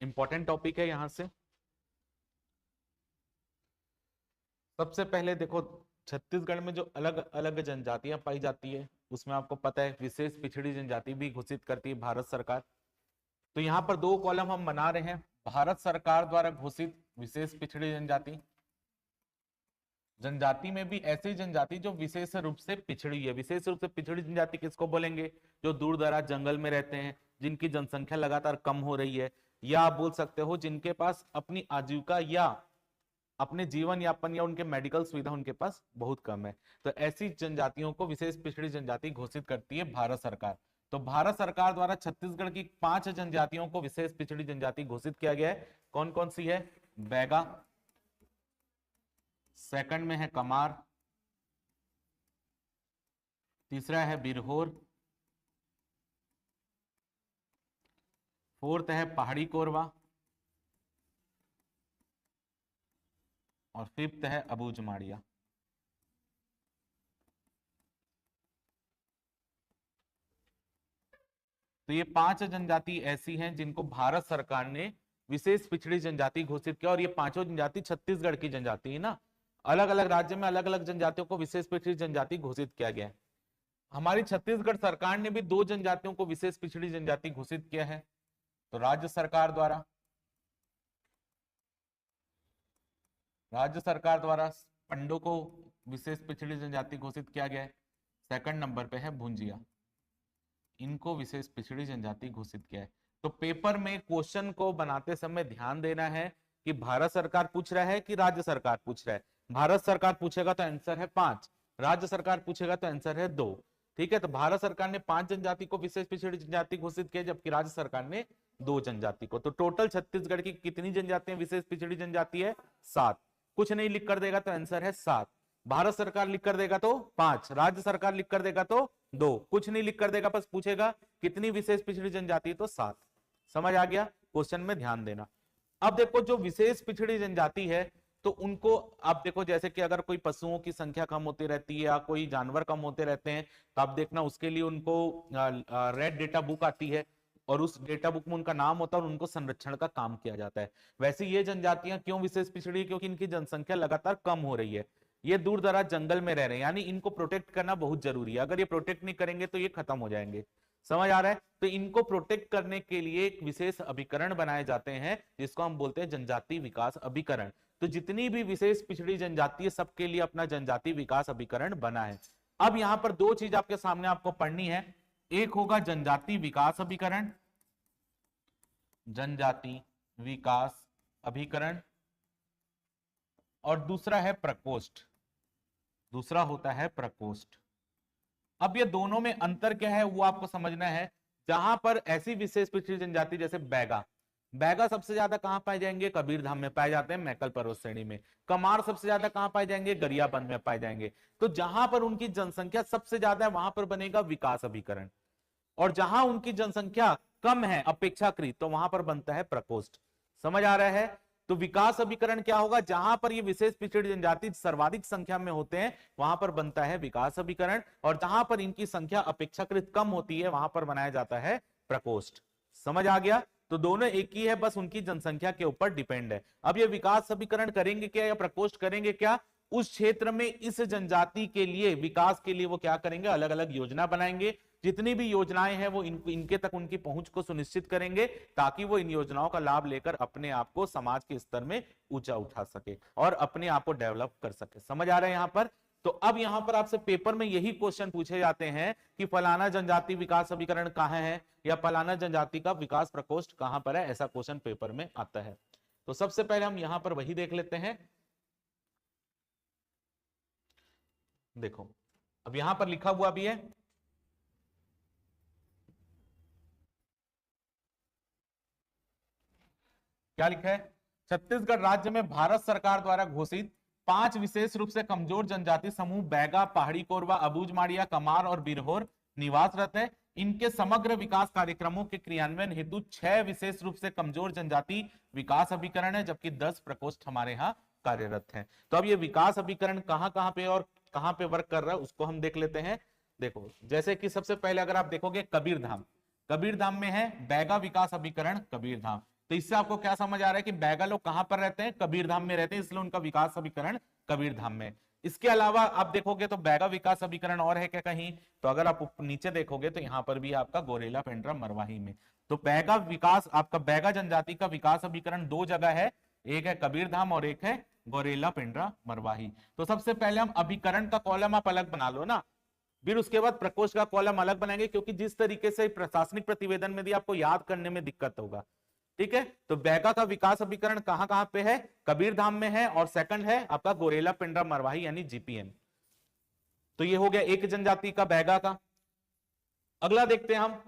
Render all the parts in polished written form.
Important topic है यहां से। सबसे पहले देखो, छत्तीसगढ़ में जो अलग अलग जनजातियां पाई जाती है उसमें आपको पता है विशेष पिछड़ी जनजाति भी घोषित करती है भारत सरकार। तो यहाँ पर दो कॉलम हम बना रहे हैं। भारत सरकार द्वारा घोषित विशेष पिछड़ी जनजाति, जनजाति में भी ऐसी जनजाति जो विशेष रूप से पिछड़ी है। विशेष रूप से पिछड़ी जनजाति किसको बोलेंगे? जो दूर दराज जंगल में रहते हैं, जिनकी जनसंख्या लगातार कम हो रही है, या आप बोल सकते हो जिनके पास अपनी आजीविका या अपने जीवन यापन या उनके मेडिकल सुविधा उनके पास बहुत कम है। तो ऐसी जनजातियों को विशेष पिछड़ी जनजाति घोषित करती है भारत सरकार। तो भारत सरकार द्वारा छत्तीसगढ़ की 5 जनजातियों को विशेष पिछड़ी जनजाति घोषित किया गया है। कौन कौन सी है? बैगा, सेकंड में है कमार, तीसरा है बिरहोर, फोर्थ है पहाड़ी कोरवा, और फिफ्थ है अबूझमाड़िया। तो ये 5 जनजाति ऐसी हैं जिनको भारत सरकार ने विशेष पिछड़ी जनजाति घोषित किया, और ये पांचों जनजाति छत्तीसगढ़ की जनजाति है ना। अलग अलग राज्य में अलग अलग जनजातियों को विशेष पिछड़ी जनजाति घोषित किया गया है। हमारी छत्तीसगढ़ सरकार ने भी 2 जनजातियों को विशेष पिछड़ी जनजाति घोषित किया है। तो राज्य सरकार द्वारा पंडो को विशेष पिछड़ी जनजाति घोषित किया गया है। सेकंड नंबर पे है भुंजिया, इनको विशेष पिछड़ी जनजाति घोषित किया है। तो पेपर में क्वेश्चन को बनाते समय ध्यान देना है कि भारत सरकार पूछ रहा है कि राज्य सरकार पूछ रहा है। भारत सरकार पूछेगा तो आंसर है 5, राज्य सरकार पूछेगा तो आंसर है 2। ठीक है, तो भारत सरकार ने 5 जनजाति को विशेष पिछड़ी जनजाति घोषित किया, जबकि राज्य सरकार ने 2 जनजाति को। तो टोटल छत्तीसगढ़ की कितनी जनजातियां विशेष पिछड़ी जनजाति है? 7। कुछ नहीं लिख कर देगा तो आंसर है 7। भारत सरकार लिख कर देगा तो 5, राज्य सरकार लिख कर देगा तो 2, कुछ नहीं लिख कर देगा, बस पूछेगा कितनी विशेष पिछड़ी जनजाति, तो 7। समझ आ गया? क्वेश्चन में ध्यान देना। अब देखो, जो विशेष पिछड़ी जनजाति है तो उनको आप देखो, जैसे कि अगर कोई पशुओं की संख्या कम होती रहती है या कोई जानवर कम होते रहते हैं, तो आप देखना उसके लिए उनको रेड डेटा बुक आती है, और उस डेटा बुक में उनका नाम होता है और उनको संरक्षण का काम किया जाता है। वैसे ये जनजातियां क्यों विशेष पिछड़ी है? क्योंकि इनकी जनसंख्या लगातार कम हो रही है, ये दूर दराज जंगल में रह रहे हैं, यानी इनको प्रोटेक्ट करना बहुत जरूरी है। अगर ये प्रोटेक्ट नहीं करेंगे तो ये खत्म हो जाएंगे। समझ आ रहा है? तो इनको प्रोटेक्ट करने के लिए एक विशेष अभिकरण बनाए जाते हैं, जिसको हम बोलते हैं जनजाति विकास अभिकरण। तो जितनी भी विशेष पिछड़ी जनजाति है, सबके लिए अपना जनजाति विकास अभिकरण बना है। अब यहां पर 2 चीज आपके सामने आपको पढ़नी है। एक होगा जनजाति विकास अभिकरण, जनजाति विकास अभिकरण, और दूसरा है प्रकोष्ठ, दूसरा होता है प्रकोष्ठ। अब ये दोनों में अंतर क्या है वो आपको समझना है। जहां पर ऐसी विशेष पिछड़ी जनजाति जैसे बैगा, बैगा सबसे ज्यादा कहां पाए जाएंगे? कबीरधाम में पाए जाते हैं, मैकल पर्वत श्रेणी में। कमार सबसे ज्यादा कहां पाए जाएंगे? गरियाबंद में पाए जाएंगे। तो जहां पर उनकी जनसंख्या सबसे ज्यादा है वहां पर बनेगा विकास अभिकरण, और जहां उनकी जनसंख्या कम है अपेक्षाकृत, तो वहां पर बनता है प्रकोष्ठ। समझ आ रहा है? तो विकास अभिकरण क्या होगा? जहां पर ये विशेष पिछड़ी जनजाति सर्वाधिक संख्या में होते हैं वहां पर बनता है विकास अभिकरण, और जहां पर इनकी संख्या अपेक्षाकृत कम होती है वहां पर बनाया जाता है प्रकोष्ठ। समझ आ गया? तो दोनों एक ही है, बस उनकी जनसंख्या के ऊपर डिपेंड है। अब ये विकास अभिकरण करेंगे क्या या प्रकोष्ठ करेंगे क्या? उस क्षेत्र में इस जनजाति के लिए विकास के लिए वो क्या करेंगे? अलग अलग योजना बनाएंगे। जितनी भी योजनाएं हैं वो इनके तक उनकी पहुंच को सुनिश्चित करेंगे, ताकि वो इन योजनाओं का लाभ लेकर अपने आप को समाज के स्तर में ऊंचा उठा सके और अपने आप को डेवलप कर सके। समझ आ रहा है यहां पर? तो अब यहां पर आपसे पेपर में यही क्वेश्चन पूछे जाते हैं कि फलाना जनजाति विकास अभिकरण कहां है या फलाना जनजाति का विकास प्रकोष्ठ कहां पर है, ऐसा क्वेश्चन पेपर में आता है। तो सबसे पहले हम यहां पर वही देख लेते हैं। देखो, अब यहां पर लिखा हुआ भी है, क्या लिखा है? छत्तीसगढ़ राज्य में भारत सरकार द्वारा घोषित 5 विशेष रूप से कमजोर जनजाति समूह बैगा, पहाड़ी कोरवा, अबूझमाड़िया, कमार और बिरहोर निवासरत है। इनके समग्र विकास कार्यक्रमों के क्रियान्वयन हेतु 6 विशेष रूप से कमजोर जनजाति विकास अभिकरण है, जबकि 10 प्रकोष्ठ हमारे यहाँ कार्यरत हैं। तो अब ये विकास अभिकरण कहां कहां पे और कहां पे वर्क कर रहा है उसको हम देख लेते हैं। देखो, जैसे कि सबसे पहले अगर आप देखोगे कबीरधाम, कबीरधाम में है बैगा विकास अभिकरण कबीरधाम। तो इससे आपको क्या समझ आ रहा है कि बैगा लोग कहां पर रहते हैं, कबीरधाम में रहते हैं, इसलिए उनका विकास अभिकरण कबीरधाम में। इसके अलावा आप देखोगे तो बैगा विकास अभिकरण और है क्या कहीं, तो अगर आप नीचे देखोगे तो यहाँ पर भी आपका गोरेला पेंड्रा मरवाही में। तो बैगा विकास, आपका बैगा जनजाति का विकास अभिकरण दो जगह है, एक है कबीरधाम और एक है गोरेला पेंड्रा मरवाही। तो सबसे पहले हम अभिकरण का कॉलम आप अलग बना लो ना, फिर उसके बाद प्रकोष्ठ का कॉलम अलग बनाएंगे, क्योंकि जिस तरीके से प्रशासनिक प्रतिवेदन में भी आपको याद करने में दिक्कत होगा। ठीक है, तो बैगा का विकास अभिकरण कहां कहां पे है, कबीरधाम में है, और सेकंड है आपका गोरेला पेंड्रा मरवाही यानी जीपीएम। तो ये हो गया एक जनजाति का बैगा का। अगला देखते हैं हम,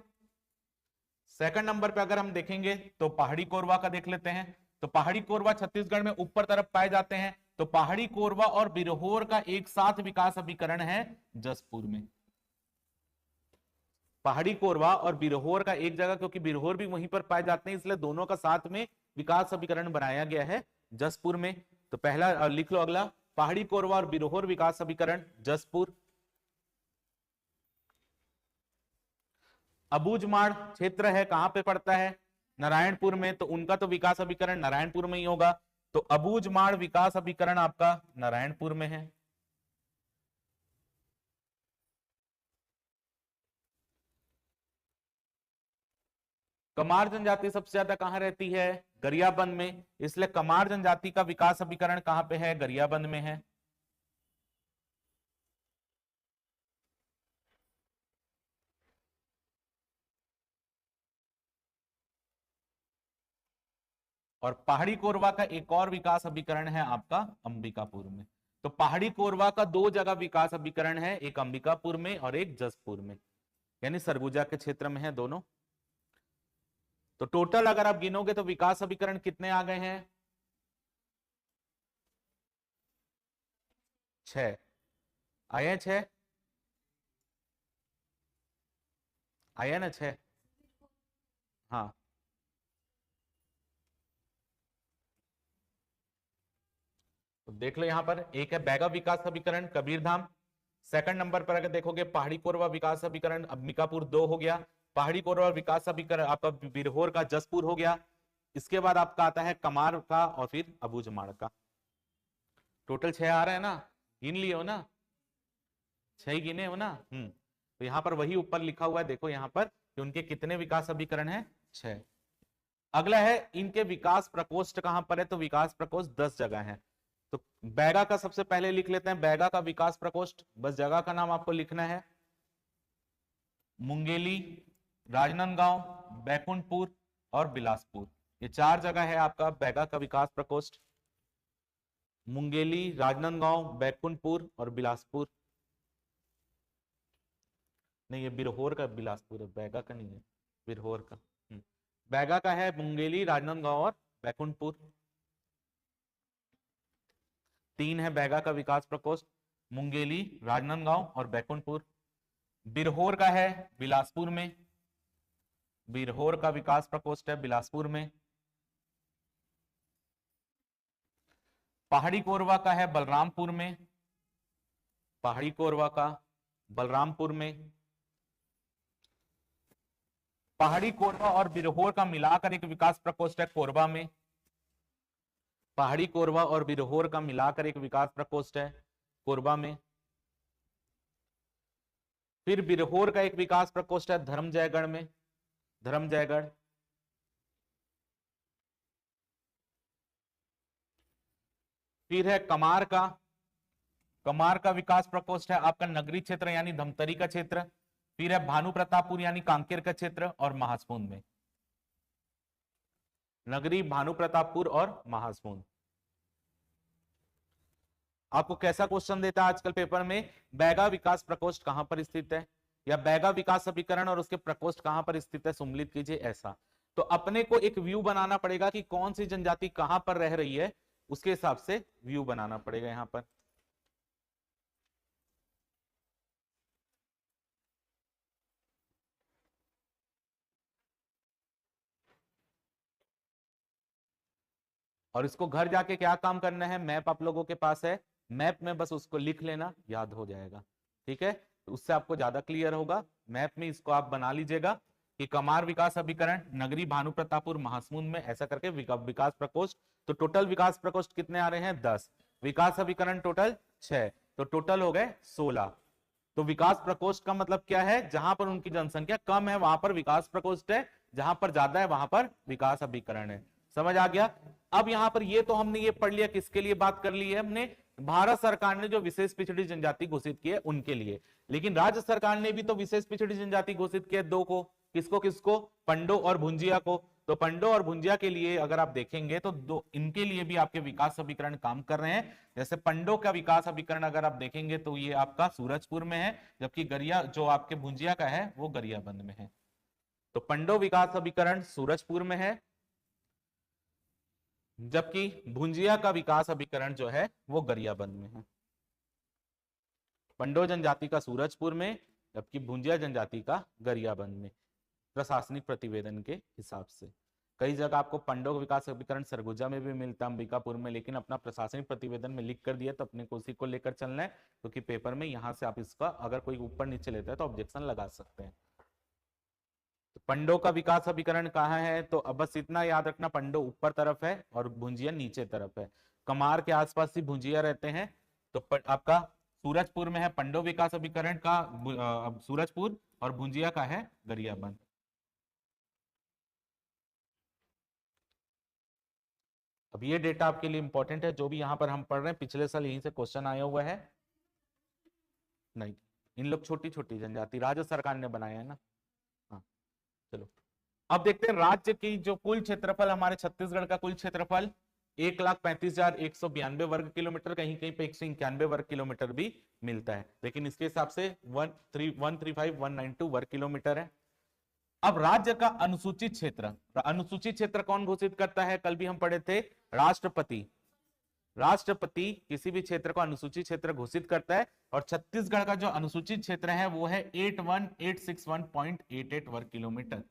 सेकंड नंबर पे अगर हम देखेंगे तो पहाड़ी कोरवा का देख लेते हैं। तो पहाड़ी कोरवा छत्तीसगढ़ में ऊपर तरफ पाए जाते हैं। तो पहाड़ी कोरवा और बिरहोर का एक साथ विकास अभिकरण है जसपुर में। पहाड़ी कोरवा और बिरहोर का एक जगह, क्योंकि बिरहोर भी वहीं पर पाए जाते हैं, इसलिए दोनों का साथ में विकास अभिकरण बनाया गया है जसपुर में। तो पहला लिख लो, अगला पहाड़ी कोरवा और बिरहोर विकास अभिकरण जसपुर। अबूझमाड़ क्षेत्र है, कहां पे पड़ता है, नारायणपुर में, तो उनका तो विकास अभिकरण नारायणपुर में ही होगा। तो अबूझमाड़ विकास अभिकरण आपका नारायणपुर में है। कमार जनजाति सबसे ज्यादा कहां रहती है, गरियाबंद में, इसलिए कमार जनजाति का विकास अभिकरण कहां पे है, गरियाबंद में है। और पहाड़ी कोरवा का एक और विकास अभिकरण है आपका अंबिकापुर में। तो पहाड़ी कोरवा का दो जगह विकास अभिकरण है, एक अंबिकापुर में और एक जसपुर में, यानी सरगुजा के क्षेत्र में है दोनों। तो टोटल अगर आप गिनोगे तो विकास अभिकरण कितने आ गए हैं, 6 आए हैं, 6 आया ना, 6। हाँ, तो देख लो यहां पर एक है बैगा विकास अभिकरण कबीरधाम, सेकंड नंबर पर अगर देखोगे पहाड़ी कोरवा विकास अभिकरण अंबिकापुर 2 हो गया, पहाड़ी कोरवा विकास अभिकरण आपका बिरहोर का जसपुर हो गया, इसके बाद आपका आता है कमार का और फिर अबूझमाड़ का। टोटल 6 आ रहा है ना, गिन लिए हो ना, 6 ही गिने हो ना। तो यहाँ पर वही ऊपर लिखा हुआ है, देखो यहाँ पर कि उनके कितने विकास अभिकरण है, 6। अगला है इनके विकास प्रकोष्ठ कहां पर है, तो विकास प्रकोष्ठ 10 जगह है। तो बैगा का सबसे पहले लिख लेते हैं, बैगा का विकास प्रकोष्ठ, बस जगह का नाम आपको लिखना है, मुंगेली, राजनांदगांव, बैकुंठपुर और बिलासपुर, ये 4 जगह है आपका बैगा का विकास प्रकोष्ठ, मुंगेली, राजनांदगांव, बैकुंठपुर और बिलासपुर। नहीं, ये बिरहोर का बिलासपुर है, बैगा का नहीं है, बिरहोर का। बैगा का है मुंगेली, राजनांदगांव और बैकुंठपुर। 3 है बैगा का विकास प्रकोष्ठ, मुंगेली, राजनांदगांव और बैकुंठपुर। बिरहोर का है बिलासपुर में, बिरहोर का विकास प्रकोष्ठ है बिलासपुर में। पहाड़ी कोरवा का है बलरामपुर में, पहाड़ी कोरवा का बलरामपुर में। पहाड़ी कोरवा और बिरहोर का मिलाकर एक विकास प्रकोष्ठ है कोरबा में, पहाड़ी कोरवा और बिरहोर का मिलाकर एक विकास प्रकोष्ठ है कोरबा में। फिर बिरहोर का एक विकास प्रकोष्ठ है धर्मजयगढ़ में, धर्मजयगढ़। फिर है कमार का, कमार का विकास प्रकोष्ठ है आपका नगरी क्षेत्र यानी धमतरी का क्षेत्र। फिर है भानु प्रतापपुर यानी कांकेर का क्षेत्र और महासमुंद में, नगरी, भानु प्रतापपुर और महासमुंद। आपको कैसा क्वेश्चन देता है आजकल पेपर में, बैगा विकास प्रकोष्ठ कहां पर स्थित है, या बैगा विकास अभिकरण और उसके प्रकोष्ठ कहां पर स्थित है, सम्मिलित कीजिए, ऐसा। तो अपने को एक व्यू बनाना पड़ेगा कि कौन सी जनजाति कहां पर रह रही है, उसके हिसाब से व्यू बनाना पड़ेगा यहां पर। और इसको घर जाके क्या काम करना है, मैप आप लोगों के पास है, मैप में बस उसको लिख लेना, याद हो जाएगा। ठीक है, तो उससे आपको ज्यादा क्लियर होगा। मैप में इसको आप बना लीजिएगा कि कमार विकास अभिकरण, नगरी भानु प्रतापपुर, महासमुंद में, ऐसा करके विकास प्रकोष्ठ। तो टोटल विकास प्रकोष्ठ कितने आ रहे हैं? 10। विकास अभिकरण टोटल 6, तो टोटल हो गए 16। तो विकास प्रकोष्ठ का मतलब क्या है? जहां पर उनकी जनसंख्या कम है वहां पर विकास प्रकोष्ठ है, जहां पर ज्यादा है वहां पर विकास अभिकरण है। समझ आ गया? अब यहां पर ये तो हमने ये पढ़ लिया, किसके लिए बात कर ली है हमने? भारत सरकार ने जो विशेष पिछड़ी जनजाति घोषित की है उनके लिए। लेकिन राज्य सरकार ने भी तो विशेष पिछड़ी जनजाति घोषित किया 2 को। किसको किसको? पंडो और भुंजिया को। तो पंडो और भुंजिया के लिए अगर आप देखेंगे तो दो इनके लिए भी आपके विकास अभिकरण काम कर रहे हैं। जैसे पंडो का विकास अभिकरण अगर आप देखेंगे तो ये आपका सूरजपुर में है, जबकि गरिया जो आपके भुंजिया का है वो गरियाबंद में है। तो पंडो विकास अभिकरण सूरजपुर में है, जबकि भुंजिया का विकास अभिकरण जो है वो गरियाबंद में है। पंडो जनजाति का सूरजपुर में, जबकि भुंजिया जनजाति का गरियाबंद में, प्रशासनिक प्रतिवेदन के हिसाब से। कई जगह आपको पंडो विकास अभिकरण सरगुजा में भी मिलता है, अंबिकापुर में, लेकिन अपना प्रशासनिक प्रतिवेदन में लिख कर दिया तो अपने को उसी को लेकर चलना है, क्योंकि पेपर में यहां से आप इसका अगर कोई ऊपर नीचे लेता है तो ऑब्जेक्शन लगा सकते हैं। तो पंडो का विकास अभिकरण कहाँ है? तो अब बस इतना याद रखना, पंडो ऊपर तरफ है और भुंजिया नीचे तरफ है। कमार के आसपास ही भुंजिया रहते हैं। तो आपका सूरजपुर में है पंडो विकास अभिकरण का सूरजपुर, और भुंजिया का है गरियाबंद। अब ये डेटा आपके लिए इंपॉर्टेंट है, जो भी यहाँ पर हम पढ़ रहे हैं पिछले साल यहीं से क्वेश्चन आया हुआ है। नहीं, इन लोग छोटी छोटी जनजाति राज्य सरकार ने बनाया है ना। हाँ चलो, अब देखते हैं राज्य की जो कुल क्षेत्रफल, हमारे छत्तीसगढ़ का कुल क्षेत्रफल 1,35,192 वर्ग किलोमीटर, कहीं कहीं पे 191 वर्ग किलोमीटर भी मिलता है, लेकिन इसके हिसाब से 135,192 वर्ग किलोमीटर है। अब राज्य का अनुसूचित क्षेत्र, अनुसूचित क्षेत्र कौन घोषित करता है? कल भी हम पढ़े थे, राष्ट्रपति। राष्ट्रपति किसी भी क्षेत्र को अनुसूचित क्षेत्र घोषित करता है, और छत्तीसगढ़ का जो अनुसूचित क्षेत्र है वो है 81,861.88 वर्ग किलोमीटर।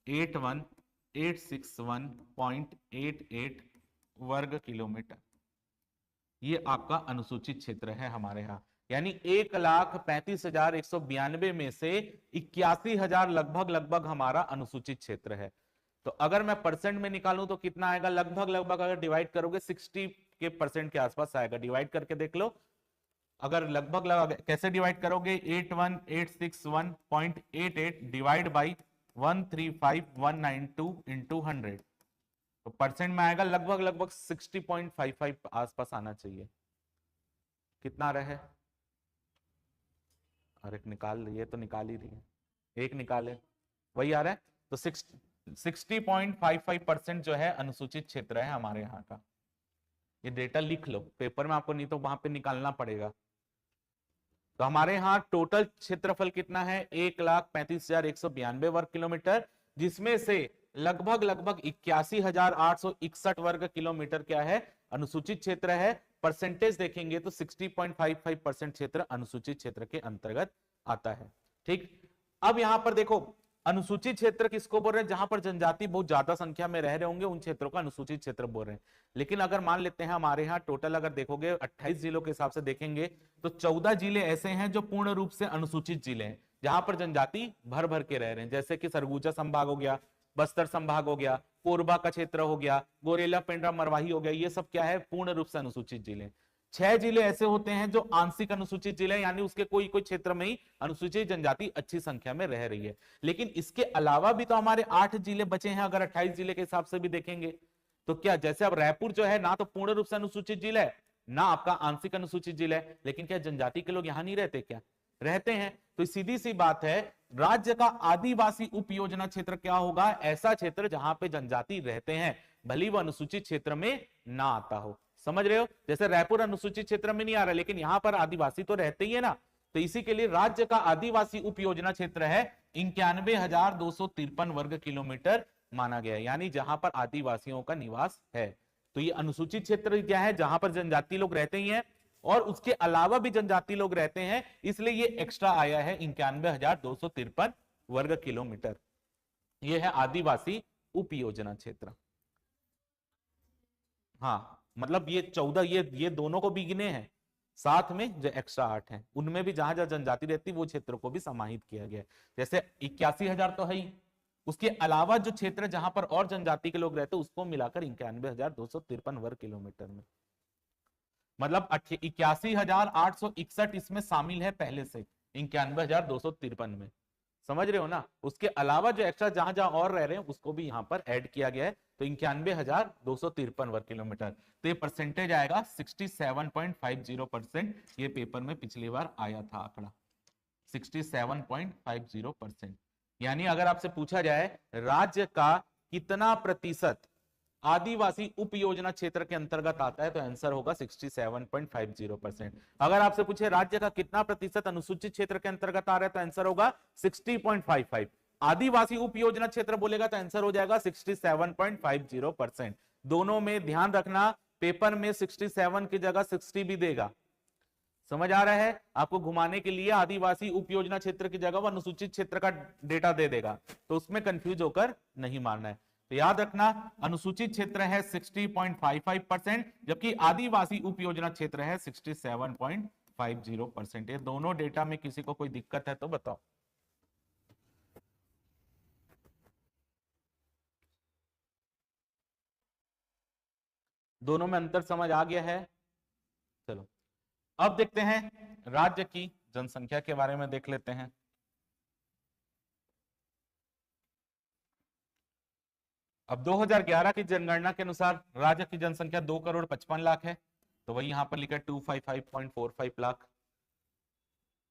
81,861.88 वर्ग किलोमीटर, ये आपका अनुसूचित क्षेत्र है हमारे यहाँ। यानी 1,35,192 में से 81,000 लगभग हमारा अनुसूचित क्षेत्र है। तो अगर मैं परसेंट में निकालूं तो कितना आएगा? लगभग अगर डिवाइड करोगे 60 के परसेंट के आसपास आएगा। डिवाइड करके देख लो, अगर लगभग कैसे डिवाइड करोगे? 81,861.88 डिवाइड बाई 135,192 इंटू 100, तो परसेंट में आएगा लगभग 60.55 आसपास आना चाहिए। कितना रहे? अरे निकाल, ये तो निकाल ही रही है, एक निकाले वही आ रहा है। तो 60.55% जो है अनुसूचित क्षेत्र है हमारे यहाँ का। ये डेटा लिख लो पेपर में, आपको नहीं तो वहां पे निकालना पड़ेगा। तो हमारे यहाँ टोटल क्षेत्रफल कितना है? 1,35,192 वर्ग किलोमीटर, जिसमें से लगभग 81,861 वर्ग किलोमीटर क्या है? अनुसूचित क्षेत्र है। परसेंटेज देखेंगे तो 60.55% क्षेत्र अनुसूचित क्षेत्र के अंतर्गत आता है। ठीक, अब यहां पर देखो, अनुसूचित क्षेत्र किसको बोल रहे हैं? जहां पर जनजाति बहुत ज्यादा संख्या में रह रहे होंगे उन क्षेत्रों का अनुसूचित क्षेत्र बोल रहे हैं। लेकिन अगर मान लेते हैं हमारे यहाँ टोटल अगर देखोगे 28 जिलों के हिसाब से देखेंगे तो 14 जिले ऐसे हैं जो पूर्ण रूप से अनुसूचित जिले हैं, जहां पर जनजाति भर भर के रह रहे हैं। जैसे कि सरगुजा संभाग हो गया, बस्तर संभाग हो गया, कोरबा का क्षेत्र हो गया, गोरेला, पेंड्रा, मरवाही हो गया, ये सब क्या है? पूर्ण रूप से अनुसूचित जिले। 6 जिले ऐसे होते हैं जो आंशिक अनुसूचित जिले, यानी उसके कोई क्षेत्र में ही अनुसूचित जनजाति अच्छी संख्या में रह रही है। लेकिन इसके अलावा भी तो हमारे 8 जिले बचे हैं। अगर 28 जिले के हिसाब से भी देखेंगे तो क्या, जैसे अब रायपुर जो है ना तो पूर्ण रूप से अनुसूचित जिला है ना आपका आंशिक अनुसूचित जिला है, लेकिन क्या जनजाति के लोग यहां नहीं रहते? क्या रहते हैं। तो सीधी सी बात है, राज्य का आदिवासी उप योजना क्षेत्र क्या होगा? ऐसा क्षेत्र जहां पे जनजाति रहते हैं, भले वो अनुसूचित क्षेत्र में ना आता हो। समझ रहे हो? जैसे रायपुर अनुसूचित क्षेत्र में नहीं आ रहा, लेकिन यहां पर आदिवासी तो रहते ही है ना। तो इसी के लिए राज्य का आदिवासी उप योजना क्षेत्र है 91,253 वर्ग किलोमीटर माना गया है, यानी जहां पर आदिवासियों का निवास है। तो ये अनुसूचित क्षेत्र क्या है? जहां पर जनजाति लोग रहते ही हैं और उसके अलावा भी जनजाति लोग रहते हैं, इसलिए ये एक्स्ट्रा आया है 91,253 वर्ग किलोमीटर। ये है आदिवासी उप योजना क्षेत्र। हाँ, मतलब ये 14, ये दोनों को भी गिने हैं, साथ में जो एक्स्ट्रा 8 हैं उनमें भी जहां जहां जनजाति रहती वो क्षेत्रों को भी समाहित किया गया है। जैसे 81,000 तो है ही, उसके अलावा जो क्षेत्र जहां पर और जनजाति के लोग रहते उसको मिलाकर 91,253 वर्ग किलोमीटर में, मतलब 81,861 इसमें शामिल है पहले से 91,253 में, समझ रहे हो ना। उसके अलावा जो एक्स्ट्रा जहां जहां और रह रहे हैं उसको भी यहां पर ऐड किया गया है, तो 91,253 वर्ग किलोमीटर। तो ये परसेंटेज आएगा 67.50%। ये पेपर में पिछली बार आया था आंकड़ा 67.50%। यानी अगर आपसे पूछा जाए राज्य का कितना प्रतिशत आदिवासी उप योजना क्षेत्र के अंतर्गत आता है, तो आंसर होगा 67.50%। अगर आपसे पूछे राज्य का कितना प्रतिशत अनुसूचित क्षेत्र के अंतर्गत आ रहा है, तो आंसर होगा 60.55। आदिवासी उप योजना क्षेत्र बोलेगा तो आंसर हो जाएगा 67.50%। दोनों में ध्यान रखना, पेपर में 67 की जगह 60 भी देगा, समझ आ रहा है। आपको घुमाने के लिए आदिवासी उप योजना क्षेत्र की जगह वो अनुसूचित क्षेत्र का डेटा दे देगा, तो उसमें कंफ्यूज होकर नहीं मारना है। तो याद रखना, अनुसूचित क्षेत्र है 60.55%, जबकि आदिवासी उप योजना क्षेत्र है 67.50%। ये दोनों डेटा में किसी को कोई दिक्कत है तो बताओ। दोनों में अंतर समझ आ गया है। चलो अब देखते हैं राज्य की जनसंख्या के बारे में देख लेते हैं। अब 2011 की जनगणना के अनुसार राज्य की जनसंख्या 2,55,00,000 है, तो वही यहां पर लिखा 255.45 लाख।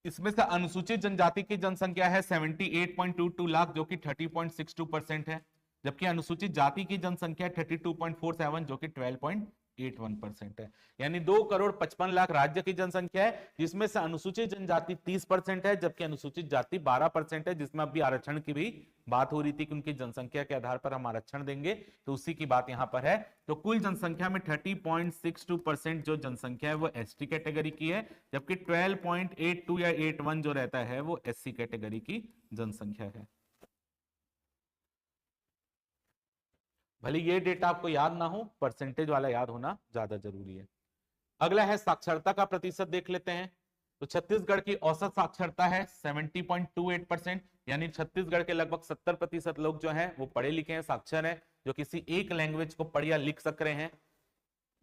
इसमें से अनुसूचित जनजाति की जनसंख्या है 78.22 लाख, जो कि 30.62% है, जबकि अनुसूचित जाति की जनसंख्या 32.47 जो कि 12.81% है। यानी 2,55,00,000 राज्य की जनसंख्या है, जिसमें से अनुसूचित जनजाति 30% है, जबकि अनुसूचित जाति 12% है, जिसमें अभी आरक्षण की भी बात हो रही थी कि उनकी जनसंख्या के आधार पर हम आरक्षण देंगे, तो उसी की बात यहां पर है। तो कुल जनसंख्या में 30.62% जो जनसंख्या है वो एसटी कैटेगरी की है, जबकि 12.82 या 81 जो रहता है वो एससी कैटेगरी की जनसंख्या है। भले ये डेटा आपको याद ना हो, परसेंटेज वाला याद होना ज्यादा जरूरी है। अगला है साक्षरता का प्रतिशत देख लेते हैं। तो छत्तीसगढ़ की औसत साक्षरता है 70.28%, यानी छत्तीसगढ़ के लगभग 70% लोग जो हैं वो पढ़े लिखे हैं, साक्षर हैं, जो किसी एक लैंग्वेज को पढ़ या लिख सक रहे हैं।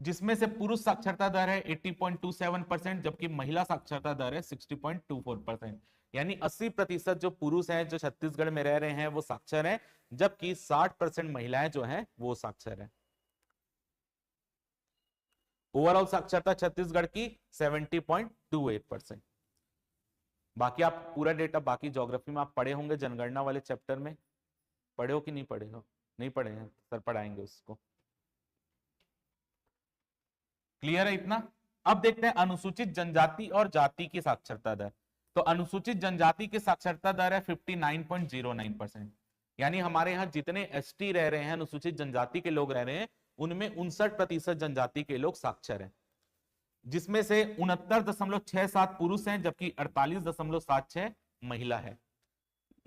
जिसमें से पुरुष साक्षरता दर है 80.27%, जबकि महिला साक्षरता दर है 60.24%। यानी 80% जो पुरुष हैं जो छत्तीसगढ़ में रह रहे हैं वो साक्षर हैं, जबकि 60% महिलाएं जो हैं वो साक्षर हैं। ओवरऑल साक्षरता छत्तीसगढ़ की 70.28%। बाकी आप पूरा डेटा बाकी ज्योग्राफी में आप पढ़े होंगे, जनगणना वाले चैप्टर में पढ़े हो कि नहीं पढ़े हो? नहीं पढ़े हैं, सर पढ़ाएंगे उसको। क्लियर है इतना? अब देखते हैं अनुसूचित जनजाति और जाति की साक्षरता दर। तो अनुसूचित जनजाति की साक्षरता दर है 59.09%, यानी हमारे यहाँ जितने एसटी रह रहे हैं, अनुसूचित जनजाति के लोग रह रहे हैं, उनमें 59% जनजाति के लोग साक्षर हैं, जिसमें से 69.67 पुरुष हैं, जबकि 48.76 महिला है।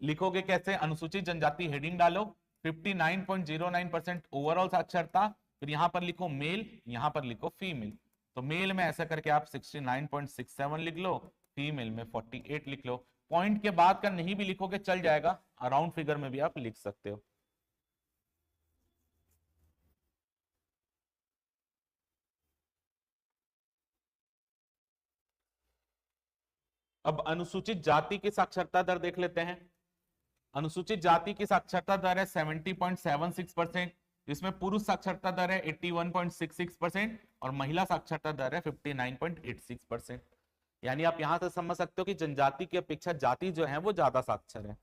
लिखोगे कैसे? अनुसूचित जनजाति हेडिंग डालो, 59.09% ओवरऑल साक्षरता, फिर यहां पर लिखो मेल, यहां पर लिखो फीमेल। तो मेल में ऐसा करके आप 69.67 लिख लो, फीमेल में 48 लिख लो। पॉइंट के बाद का नहीं भी लिखोगे चल जाएगा, अराउंड फिगर में भी आप लिख सकते हो। अब अनुसूचित जाति की साक्षरता दर देख लेते हैं। अनुसूचित जाति की साक्षरता दर है 70.76%, जिसमें पुरुष साक्षरता दर है 81.66% और महिला साक्षरता दर है 59.86%। यानी आप यहां से समझ सकते हो कि जनजाति की अपेक्षा जाति जो है वो ज्यादा साक्षर है।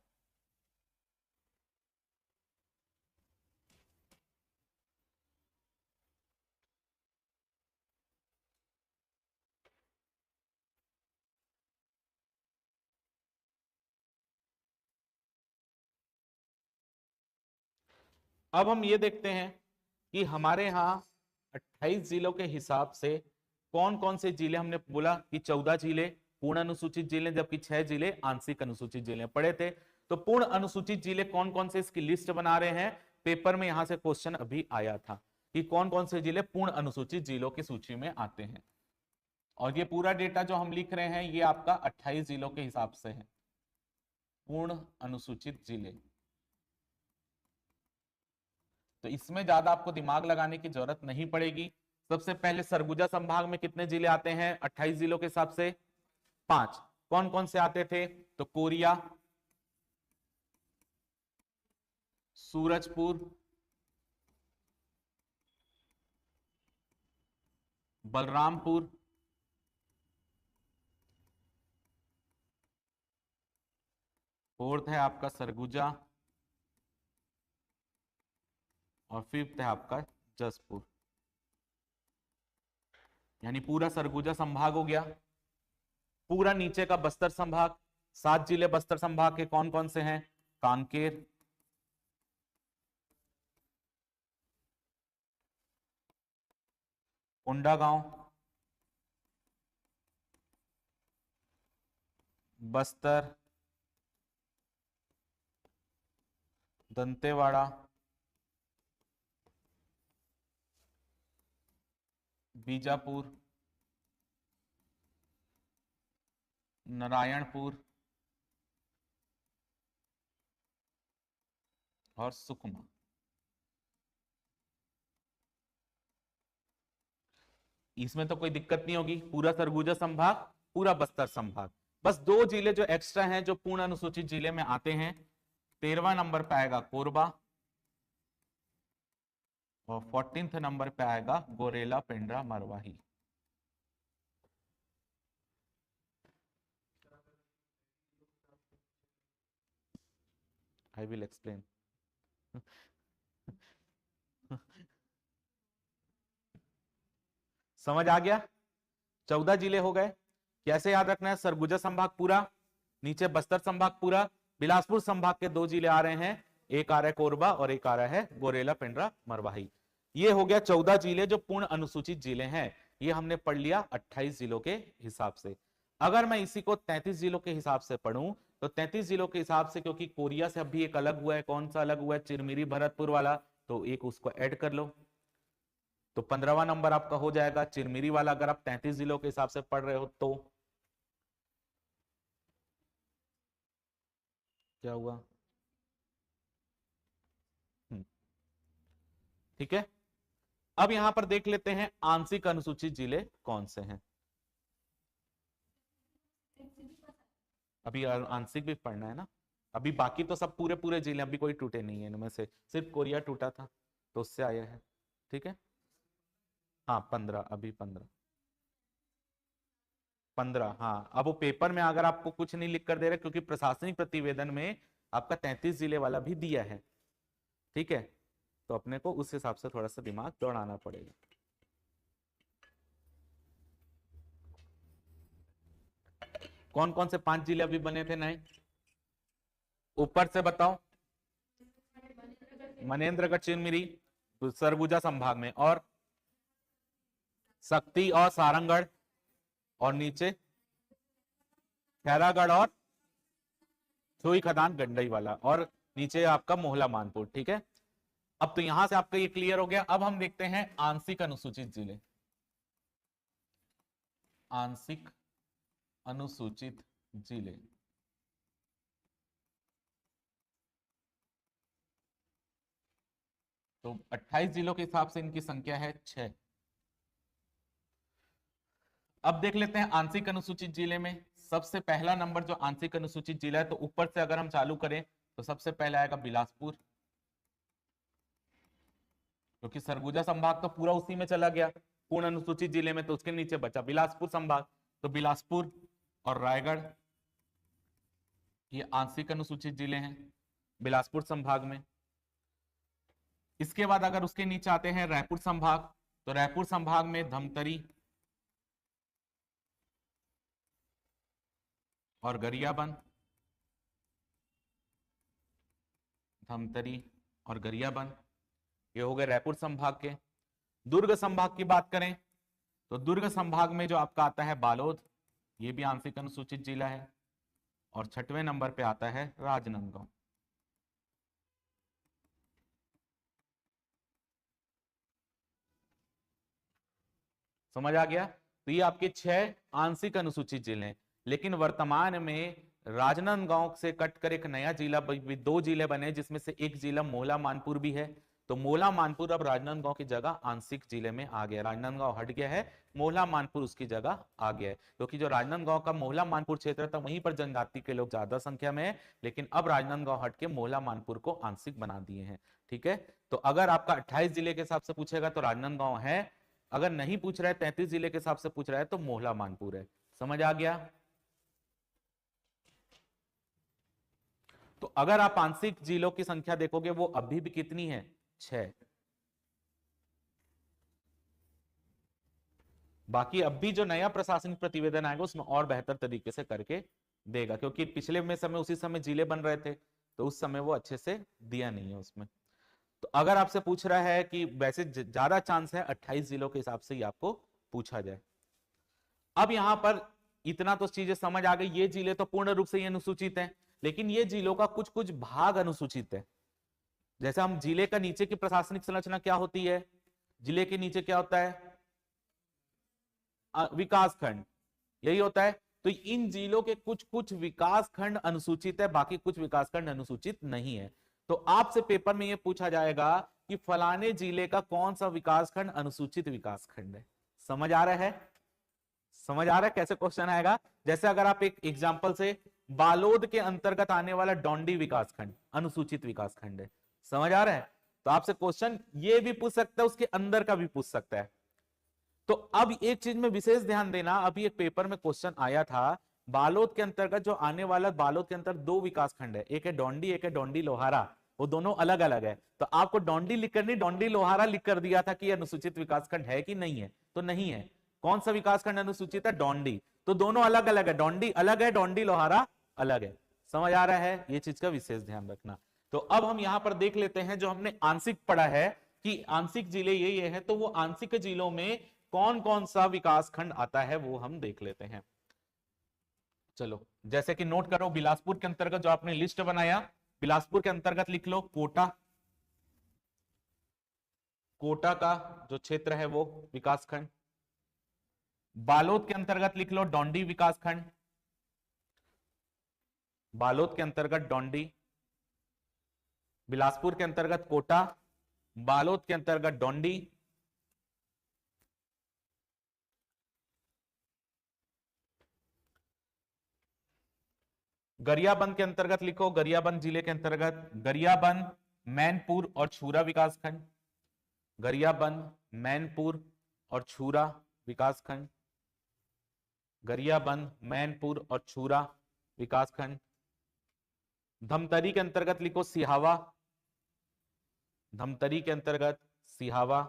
अब हम ये देखते हैं कि हमारे यहाँ 28 जिलों के हिसाब से कौन कौन से जिले, हमने बोला कि 14 जिले पूर्ण अनुसूचित जिले, जबकि 6 जिले आंशिक अनुसूचित जिले पढ़े थे। तो पूर्ण अनुसूचित जिले कौन कौन से, इसकी लिस्ट बना रहे हैं। पेपर में यहां से क्वेश्चन अभी आया था कि कौन कौन से जिले पूर्ण अनुसूचित जिलों की सूची में आते हैं, और ये पूरा डेटा जो हम लिख रहे हैं ये आपका 28 जिलों के हिसाब से है, पूर्ण अनुसूचित जिले। तो इसमें ज्यादा आपको दिमाग लगाने की जरूरत नहीं पड़ेगी। सबसे पहले सरगुजा संभाग में कितने जिले आते हैं 28 जिलों के हिसाब से? 5। कौन कौन से आते थे? तो कोरिया, सूरजपुर, बलरामपुर, फोर्थ है आपका सरगुजा, और फिफ्थ है आपका जसपुर। यानी पूरा सरगुजा संभाग हो गया। पूरा नीचे का बस्तर संभाग, 7 जिले बस्तर संभाग के कौन कौन से हैं? कांकेर, कोंडागांव, बस्तर, दंतेवाड़ा, बीजापुर, नारायणपुर और सुकमा। इसमें तो कोई दिक्कत नहीं होगी, पूरा सरगुजा संभाग, पूरा बस्तर संभाग। बस 2 जिले जो एक्स्ट्रा हैं, जो पूर्ण अनुसूचित जिले में आते हैं। 13वां नंबर पे आएगा कोरबा, और 14th नंबर पे आएगा Gaurela, Pendra, Marwahi. I will explain. समझ आ गया? 14 जिले हो गए। कैसे याद रखना है? सरगुजा संभाग पूरा, नीचे बस्तर संभाग पूरा, बिलासपुर संभाग के 2 जिले आ रहे हैं, एक आ रहा है कोरबा और एक आ रहा है गोरेला, पेंड्रा, मरवाही। ये हो गया 14 जिले जो पूर्ण अनुसूचित जिले हैं। ये हमने पढ़ लिया 28 जिलों के हिसाब से। अगर मैं इसी को 33 जिलों के हिसाब से पढ़ूं, तो 33 जिलों के हिसाब से, क्योंकि कोरिया से अभी एक अलग हुआ है, कौन सा अलग हुआ है? चिरमिरी, भरतपुर वाला, तो एक उसको ऐड कर लो, तो 15वां नंबर आपका हो जाएगा चिरमिरी वाला, अगर आप 33 जिलों के हिसाब से पढ़ रहे हो तो। क्या हुआ? ठीक है। अब यहां पर देख लेते हैं आंशिक अनुसूचित जिले कौन से हैं। अभी आंशिक भी पढ़ना है ना। अभी बाकी तो सब पूरे पूरे जिले, अभी कोई टूटे नहीं है इनमें से, सिर्फ कोरिया टूटा था तो उससे आया है। ठीक है, हाँ 15, अभी 15। हाँ, अब वो पेपर में अगर आपको कुछ नहीं लिख कर दे रहे, क्योंकि प्रशासनिक प्रतिवेदन में आपका 33 जिले वाला भी दिया है। ठीक है, तो अपने को उस हिसाब से थोड़ा सा दिमाग दौड़ाना पड़ेगा। कौन कौन से 5 जिले अभी बने थे नए? ऊपर से बताओ। मनेन्द्रगढ़, चिरमिरी सरगुजा संभाग में, और शक्ति और सारंगगढ़, और नीचे खैरागढ़ और छुई खदान गंडई वाला, और नीचे आपका मोहला मानपुर। ठीक है, अब तो यहां से आपका ये क्लियर हो गया। अब हम देखते हैं आंशिक अनुसूचित जिले। आंशिक अनुसूचित जिले, तो 28 जिलों के हिसाब से इनकी संख्या है 6। अब देख लेते हैं आंशिक अनुसूचित जिले में सबसे पहला नंबर जो आंशिक अनुसूचित जिला है, तो ऊपर से अगर हम चालू करें तो सबसे पहले आएगा बिलासपुर, क्योंकि सरगुजा संभाग तो पूरा उसी में चला गया पूर्ण अनुसूचित जिले में, तो उसके नीचे बचा बिलासपुर संभाग। तो बिलासपुर और रायगढ़ ये आंशिक अनुसूचित जिले हैं बिलासपुर संभाग में। इसके बाद अगर उसके नीचे आते हैं रायपुर संभाग, तो रायपुर संभाग में धमतरी और गरियाबंद, धमतरी और गरियाबंद, ये हो गए रायपुर संभाग के। दुर्ग संभाग की बात करें तो दुर्ग संभाग में जो आपका आता है बालोद, ये भी आंशिक अनुसूचित जिला है। और 6वें नंबर पे आता है राजनांदगांव। समझ आ गया? तो ये आपके 6 आंशिक अनुसूचित जिले हैं। लेकिन वर्तमान में राजनांदगांव से कटकर एक नया जिला, 2 जिले बने, जिसमें से एक जिला मोहला मानपुर भी है, तो मोहला मानपुर अब राजनांदगांव की जगह आंशिक जिले में आ गया, राजनांदगांव हट गया है, मोहला मानपुर उसकी जगह आ गया है, क्योंकि जो राजनांदगांव का मोहला मानपुर क्षेत्र था वहीं पर जनजाति के लोग ज्यादा संख्या में है, लेकिन अब राजनांदगांव हट के मोहला मानपुर को आंशिक बना दिए हैं। ठीक है, तो अगर आपका 28 जिले के हिसाब से पूछेगा तो राजनांदगांव है, अगर नहीं पूछ रहा है 33 जिले के हिसाब से पूछ रहा है तो मोहला मानपुर है। समझ आ गया? तो अगर आप आंशिक जिलों की संख्या देखोगे वो अभी भी कितनी है, 6। बाकी अब भी जो नया प्रशासनिक प्रतिवेदन आएगा उसमें और बेहतर तरीके से करके देगा, क्योंकि पिछले में समय उसी समय जिले बन रहे थे तो उस समय वो अच्छे से दिया नहीं है उसमें। तो अगर आपसे पूछ रहा है कि वैसे ज्यादा चांस है 28 जिलों के हिसाब से ही आपको पूछा जाए। अब यहां पर इतना तो चीजें समझ आ गई, ये जिले तो पूर्ण रूप से ही अनुसूचित हैं, लेकिन ये जिलों का कुछ कुछ भाग अनुसूचित है। जैसे हम जिले का नीचे की प्रशासनिक संरचना क्या होती है, जिले के नीचे क्या होता है, विकास खंड, यही होता है। तो इन जिलों के कुछ कुछ विकास खंड अनुसूचित है, बाकी कुछ विकास खंड अनुसूचित नहीं है। तो आपसे पेपर में यह पूछा जाएगा कि फलाने जिले का कौन सा विकास खंड अनुसूचित विकास खंड है। समझ आ रहा है? समझ आ रहा है कैसे क्वेश्चन आएगा? जैसे अगर आप एक एग्जांपल से, बालोद के अंतर्गत आने वाला डोंडी विकास खंड अनुसूचित विकास खंड है। समझ आ रहा है? तो आपसे क्वेश्चन ये भी पूछ सकता है, उसके अंदर का भी पूछ सकता है। तो अब एक चीज में विशेष ध्यान देना, अभी एक पेपर में क्वेश्चन आया था, बालोद के अंतर्गत जो आने वाला, बालोद के अंतर्गत 2 विकास खंड है, एक है डोंडी, एक है डोंडी लोहारा, वो दोनों अलग अलग है। तो आपको डोंडी लिख कर नहीं, डोंडी लोहारा लिख कर दिया था कि यह अनुसूचित विकास खंड है कि नहीं है, तो नहीं है। कौन सा विकास खंड अनुसूचित है? डोंडी। तो दोनों अलग अलग है, डोंडी अलग है, डोंडी लोहारा अलग है। समझ आ रहा है? ये चीज का विशेष ध्यान रखना। तो अब हम यहां पर देख लेते हैं, जो हमने आंशिक पढ़ा है कि आंशिक जिले ये है, तो वो आंशिक जिलों में कौन कौन सा विकास खंड आता है वो हम देख लेते हैं। चलो, जैसे कि नोट करो, बिलासपुर के अंतर्गत जो आपने लिस्ट बनाया, बिलासपुर के अंतर्गत लिख लो कोटा, कोटा का जो क्षेत्र है वो विकास खंड। बालोद के अंतर्गत लिख लो डोंडी विकास खंड, बालोद के अंतर्गत डोंडी, बिलासपुर के अंतर्गत कोटा, बालोद के अंतर्गत डोंडी, गरियाबंद के अंतर्गत लिखो, गरियाबंद जिले के अंतर्गत गरियाबंद, मैनपुर और छूरा विकास खंड, गरियाबंद, मैनपुर और छूरा विकास खंड, गरियाबंद, मैनपुर और छूरा विकास खंड। धमतरी के अंतर्गत लिखो सिहावा, धमतरी के अंतर्गत सिहावा।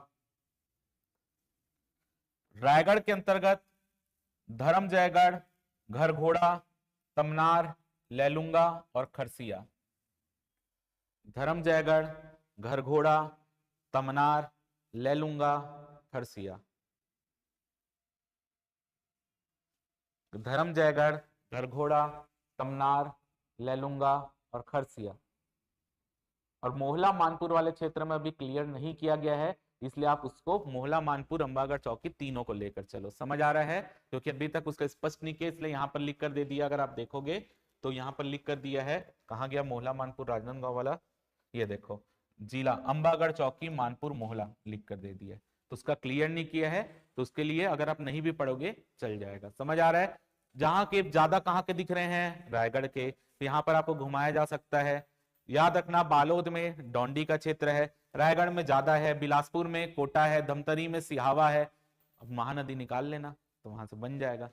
रायगढ़ के अंतर्गत धर्मजयगढ़, घरघोड़ा, तमनार, लैलूंगा और खरसिया। धर्मजयगढ़, घरघोड़ा, तमनार, लैलूंगा, खरसिया। धर्मजयगढ़, घरघोड़ा, तमनार, लैलूंगा और खरसिया। और मोहला मानपुर वाले क्षेत्र में अभी क्लियर नहीं किया गया है, इसलिए आप उसको मोहला मानपुर, अंबागढ़ चौकी तीनों को लेकर चलो। समझ आ रहा है? क्योंकि अभी तक उसका स्पष्ट नहीं किया, इसलिए यहां पर लिख कर दे दिया। अगर आप देखोगे तो यहां पर लिख कर दिया है, कहां गया मोहला मानपुर राजनांदगांव वाला, ये देखो, जिला अंबागढ़ चौकी मानपुर मोहला लिख कर दे दिया है। तो उसका क्लियर नहीं किया है, तो उसके लिए अगर आप नहीं भी पढ़ोगे चल जाएगा। समझ आ रहा है? जहां के ज्यादा कहां के दिख रहे हैं, रायगढ़ के, तो यहाँ पर आपको घुमाया जा सकता है। याद रखना, बालोद में डोंडी का क्षेत्र है, रायगढ़ में ज्यादा है, बिलासपुर में कोटा है, धमतरी में सिहावा है। अब महानदी निकाल लेना तो वहां से बन जाएगा।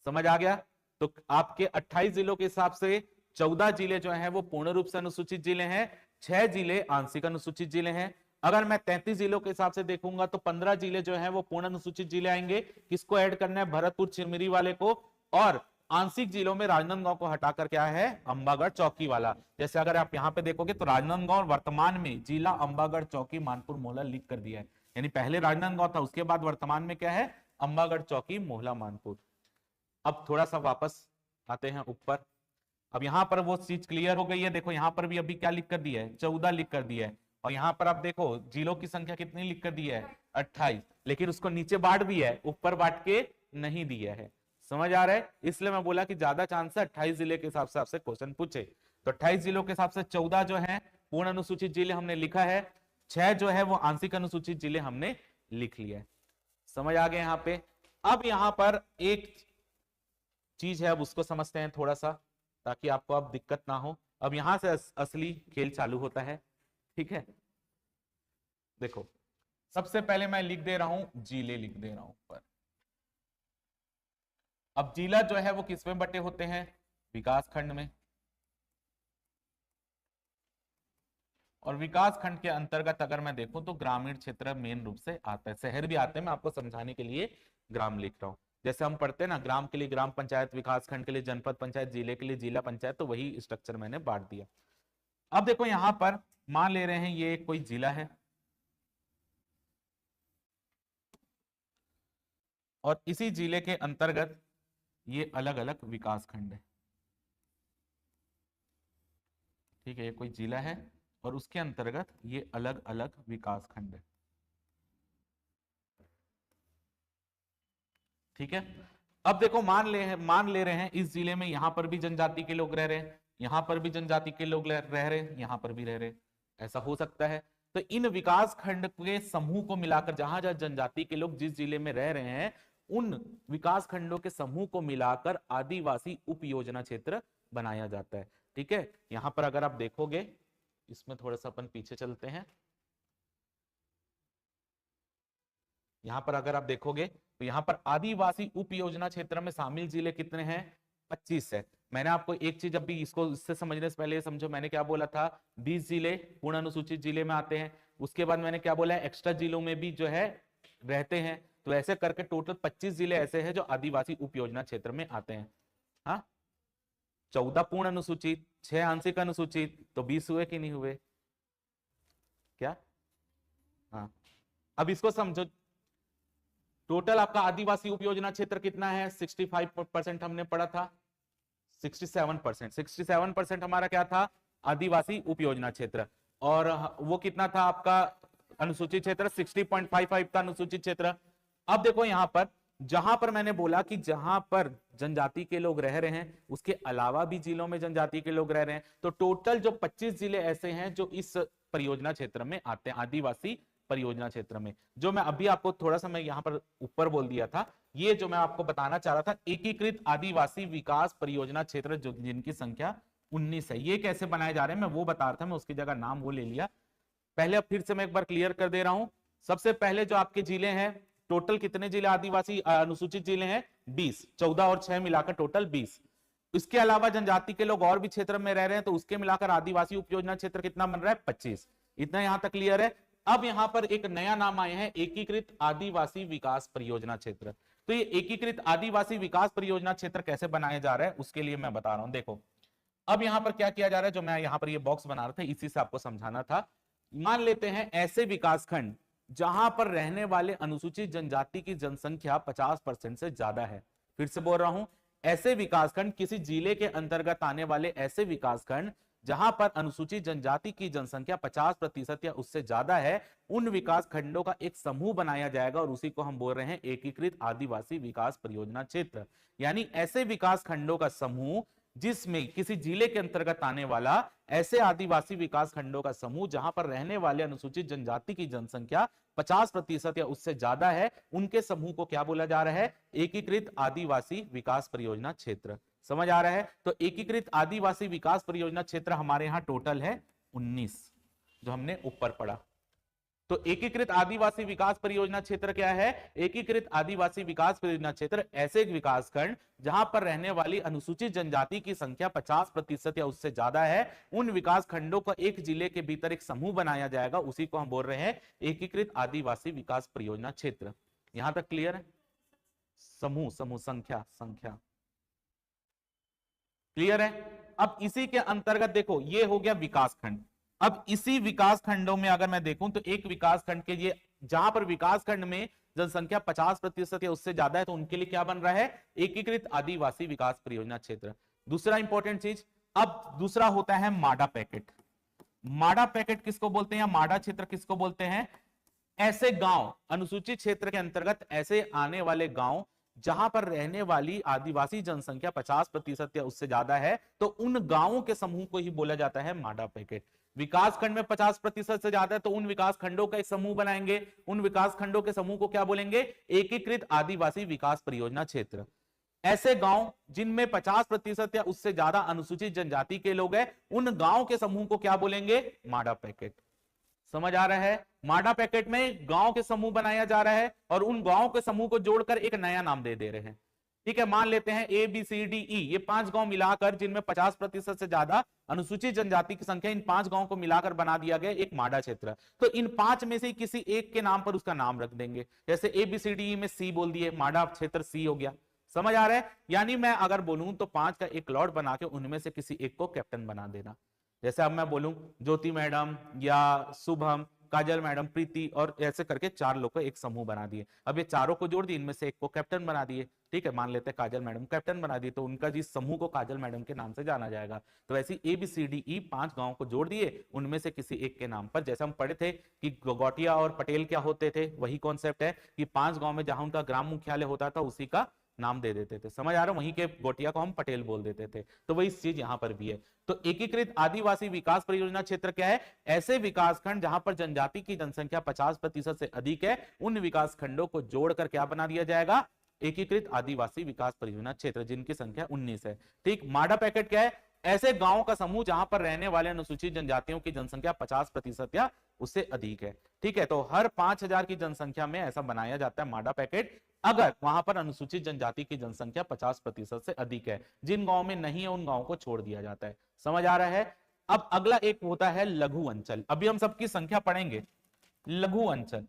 समझ आ गया? तो आपके 28 जिलों के हिसाब से 14 जिले जो हैं वो पूर्ण रूप से अनुसूचित जिले हैं, 6 जिले आंशिक अनुसूचित जिले हैं। अगर मैं 33 जिलों के हिसाब से देखूंगा तो 15 जिले जो हैं वो पूर्ण अनुसूचित जिले आएंगे। किसको ऐड करना है? भरतपुर चिरमिरी वाले को। और आंशिक जिलों में राजनांदगांव को हटाकर क्या है? अंबागढ़ चौकी वाला। जैसे अगर आप यहां पे देखोगे तो राजनांदगांव वर्तमान में जिला अंबागढ़ चौकी मानपुर मोहला लिख कर दिया है, यानी पहले राजनांदगांव था, उसके बाद वर्तमान में क्या है? अंबागढ़ चौकी मोहला मानपुर। अब थोड़ा सा वापस आते हैं ऊपर। अब यहां पर वो चीज क्लियर हो गई है। देखो यहां पर भी अभी क्या लिख कर दिया है? 14 लिख कर दिया है। और यहां पर आप देखो जिलों की संख्या कितनी लिख कर दी है? 28। लेकिन उसको नीचे बांट भी है, ऊपर बांट के नहीं दिया है। समझ आ रहा है? इसलिए मैं बोला कि ज्यादा चांस है 28 जिले के हिसाब से आपसे क्वेश्चन पूछे। तो 28 जिलों के हिसाब से 14 जो है पूर्ण अनुसूचित जिले हमने लिखा है। 6 जो है वो आंशिक अनुसूचित जिले हमने लिख लिया है। समझ आ गया यहाँ पे। अब यहाँ पर एक चीज है, अब उसको समझते हैं थोड़ा सा, ताकि आपको अब दिक्कत ना हो। अब यहां से असली खेल चालू होता है, ठीक है। देखो, सबसे पहले मैं लिख दे रहा हूं, जिले लिख दे रहा हूं पर। अब जिला जो है वो किसमें बटे होते हैं? विकास खंड में। और विकास खंड के अंतर्गत अगर मैं देखूं तो ग्रामीण क्षेत्र मेन रूप से आता है, शहर भी आते हैं, मैं आपको समझाने के लिए ग्राम लिख रहा हूं। जैसे हम पढ़ते हैं ना, ग्राम के लिए ग्राम पंचायत, विकास खंड के लिए जनपद पंचायत, जिले के लिए जिला पंचायत, तो वही स्ट्रक्चर मैंने बांट दिया। अब देखो यहां पर मान ले रहे हैं ये कोई जिला है और इसी जिले के अंतर्गत ये अलग अलग विकास खंड है, ठीक है। ये कोई जिला है और उसके अंतर्गत ये अलग अलग विकास खंड है, ठीक है। अब देखो मान ले रहे हैं इस जिले में यहां पर भी जनजाति के लोग रह रहे हैं, यहां पर भी जनजाति के लोग रह रहे हैं, यहां पर भी रह रहे हैं, ऐसा हो सकता है। तो इन विकास खंड के समूह को मिलाकर, जहां जहां जनजाति के लोग जिस जिले में रह रहे हैं, उन विकास खंडों के समूह को मिलाकर आदिवासी उप योजना क्षेत्र बनाया जाता है, ठीक है। यहां पर अगर आप देखोगे, इसमें थोड़ा सा अपन पीछे चलते हैं, यहां पर अगर आप देखोगे तो यहां पर आदिवासी उप योजना क्षेत्र में शामिल जिले कितने हैं? 25 है। मैंने आपको एक चीज अभी इसको इससे समझने से पहले समझो, मैंने क्या बोला था? 20 जिले पूर्ण अनुसूचित जिले में आते हैं। उसके बाद मैंने क्या बोला है? एक्स्ट्रा जिलों में भी जो है रहते हैं। तो ऐसे करके टोटल 25 जिले ऐसे हैं जो आदिवासी उप योजना क्षेत्र में आते हैं। हाँ, 14 पूर्ण अनुसूचित, 6 आंशिक अनुसूचित, तो 20 हुए कि नहीं हुए? क्या? हाँ, अब इसको समझो, टोटल आपका आदिवासी उप योजना क्षेत्र कितना है? 65% हमने पढ़ा था, 67%। 67% हमारा क्या था? आदिवासी उप योजना क्षेत्र। और वो कितना था आपका अनुसूचित क्षेत्र? 60.55 था अनुसूचित क्षेत्र। अब देखो यहां पर, जहां पर मैंने बोला कि जहां पर जनजाति के लोग रह रहे हैं उसके अलावा भी जिलों में जनजाति के लोग रह रहे हैं, तो टोटल जो 25 जिले ऐसे हैं जो इस परियोजना क्षेत्र में आते हैं, आदिवासी परियोजना क्षेत्र में। जो मैं अभी आपको थोड़ा सा मैं यहां पर ऊपर बोल दिया था, ये जो मैं आपको बताना चाह रहा था, एकीकृत आदिवासी विकास परियोजना क्षेत्र, जो जिनकी संख्या 19 है, ये कैसे बनाए जा रहे हैं मैं वो बता रहा था, मैं उसकी जगह नाम वो ले लिया। पहले अब फिर से मैं एक बार क्लियर कर दे रहा हूं। सबसे पहले जो आपके जिले हैं, टोटल कितने जिले आदिवासी अनुसूचित जिले हैं? 20। 14 और 6 मिलाकर टोटल 20। इसके अलावा जनजाति के लोग और भी क्षेत्र में रह रहे हैं, तो उसके मिलाकर आदिवासी उपयोजना क्षेत्र कितना बन रहा है? 25। इतना यहां तक क्लियर है। अब यहां पर एक नया नाम आया है, एकीकृत आदिवासी विकास परियोजना क्षेत्र। तो ये एकीकृत आदिवासी विकास परियोजना क्षेत्र कैसे बनाया जा रहा है उसके लिए मैं बता रहा हूं। देखो अब यहां पर क्या किया जा रहा है, जो मैं यहां पर ये बॉक्स बना रहा था इसी से आपको समझाना था। मान लेते हैं ऐसे विकासखंड जहां पर रहने वाले अनुसूचित जनजाति की जनसंख्या 50% से ज्यादा है। फिर से बोल रहा हूं, ऐसे विकासखंड, किसी जिले के अंतर्गत आने वाले ऐसे विकासखंड जहां पर अनुसूचित जनजाति की जनसंख्या 50% या उससे ज्यादा है, उन विकास खंडों का एक समूह बनाया जाएगा और उसी को हम बोल रहे हैं एकीकृत आदिवासी विकास परियोजना क्षेत्र। यानी ऐसे विकास खंडों का समूह जिसमें किसी जिले के अंतर्गत आने वाला ऐसे आदिवासी विकास खंडों का समूह जहां पर रहने वाले अनुसूचित जनजाति की जनसंख्या 50% या उससे ज्यादा है, उनके समूह को क्या बोला जा रहा है? एकीकृत आदिवासी विकास परियोजना क्षेत्र। समझ आ रहा है? तो एकीकृत आदिवासी विकास परियोजना क्षेत्र हमारे यहां टोटल है 19, जो हमने ऊपर पढ़ा। तो एकीकृत आदिवासी विकास परियोजना क्षेत्र क्या है? एकीकृत आदिवासी विकास परियोजना क्षेत्र ऐसे विकासखंड जहां पर रहने वाली अनुसूचित जनजाति की संख्या 50% या उससे ज्यादा है, उन विकास खंडों का एक जिले के भीतर एक समूह बनाया जाएगा, उसी को हम बोल रहे हैं एकीकृत आदिवासी विकास परियोजना क्षेत्र। यहां तक क्लियर है? समूह, समूह, संख्या, संख्या क्लियर है? अब इसी के अंतर्गत देखो, ये हो गया विकास खंड। अब इसी विकास खंडों में अगर मैं देखूं तो एक विकास खंड के लिए जहां पर विकास खंड में जनसंख्या 50% या उससे ज्यादा है, तो उनके लिए क्या बन रहा है? एकीकृत आदिवासी विकास परियोजना क्षेत्र। दूसरा इंपॉर्टेंट चीज, अब दूसरा होता है माडा पैकेट। माडा पैकेट किसको बोलते हैं या माडा क्षेत्र किसको बोलते हैं? ऐसे गांव, अनुसूचित क्षेत्र के अंतर्गत ऐसे आने वाले गांव जहां पर रहने वाली आदिवासी जनसंख्या 50% या उससे ज्यादा है, तो उन गांवों के समूह को ही बोला जाता है माडा पैकेट। विकास खंड में 50% से ज्यादा है तो उन विकास खंडों का एक समूह बनाएंगे, उन विकास खंडों के समूह को क्या बोलेंगे? एकीकृत आदिवासी विकास परियोजना क्षेत्र। ऐसे गांव जिनमें 50% या उससे ज्यादा अनुसूचित जनजाति के लोग हैं, उन गांव के समूह को क्या बोलेंगे? माडा पैकेट। समझ आ रहा है? माडा पैकेट में गांव के समूह बनाया जा रहा है और उन गांव के समूह को जोड़कर एक नया नाम दे रहे हैं। ठीक है, मान लेते हैं A B C D E, ये 5 गांव मिलाकर जिनमें 50% से ज्यादा अनुसूचित जनजाति की संख्या, इन 5 गांव को मिलाकर बना दिया गया एक माडा क्षेत्र। तो इन 5 में से किसी एक के नाम पर उसका नाम रख देंगे, जैसे A B C D E में सी बोल दिए, माडा क्षेत्र सी हो गया। समझ आ रहा है? यानी मैं अगर बोलूं तो 5 का एक लॉट बना के उनमें से किसी एक को कैप्टन बना देना। जैसे अब मैं बोलूं ज्योति मैडम या शुभम, काजल मैडम, प्रीति, और ऐसे करके 4 लोग को एक समूह बना दिए। अब ये चारों को जोड़ दिए, इनमें से एक को कैप्टन बना दिए। ठीक है, मान लेते हैं काजल मैडम कैप्टन बना दिए, तो उनका जिस समूह को काजल मैडम के नाम से जाना जाएगा। तो ऐसी A B C D E 5 गांवों को जोड़ दिए, उनमें से किसी एक के नाम पर। जैसे हम पढ़े थे कि गौटिया और पटेल क्या होते थे, वही कॉन्सेप्ट है कि 5 गांव में जहां उनका ग्राम मुख्यालय होता था उसी का नाम दे देते थे। समझ आ रहा है? वहीं के गोटिया को हम पटेल बोल देते थे। तो वही चीज यहां पर भी है। तो एकीकृत आदिवासी विकास परियोजना क्षेत्र क्या है? ऐसे विकास खंड जहां पर जनजाति की जनसंख्या 50% से अधिक है, उन विकास खंडों को जोड़कर क्या बना दिया जाएगा? एकीकृत आदिवासी विकास परियोजना क्षेत्र, जिनकी संख्या 19 है। ठीक, माडा पैकेट क्या है? ऐसे गांवों का समूह जहां पर रहने वाले अनुसूचित जनजातियों की जनसंख्या 50% या उससे अधिक है। ठीक है, तो हर 5000 की जनसंख्या में ऐसा बनाया जाता है माडा पैकेट, अगर वहां पर अनुसूचित जनजाति की जनसंख्या 50% से अधिक है। जिन गांव में नहीं है उन गांवों को छोड़ दिया जाता है। समझ आ रहा है? अब अगला एक होता है लघु अंचल। अभी हम सबकी संख्या पढ़ेंगे। लघु अंचल,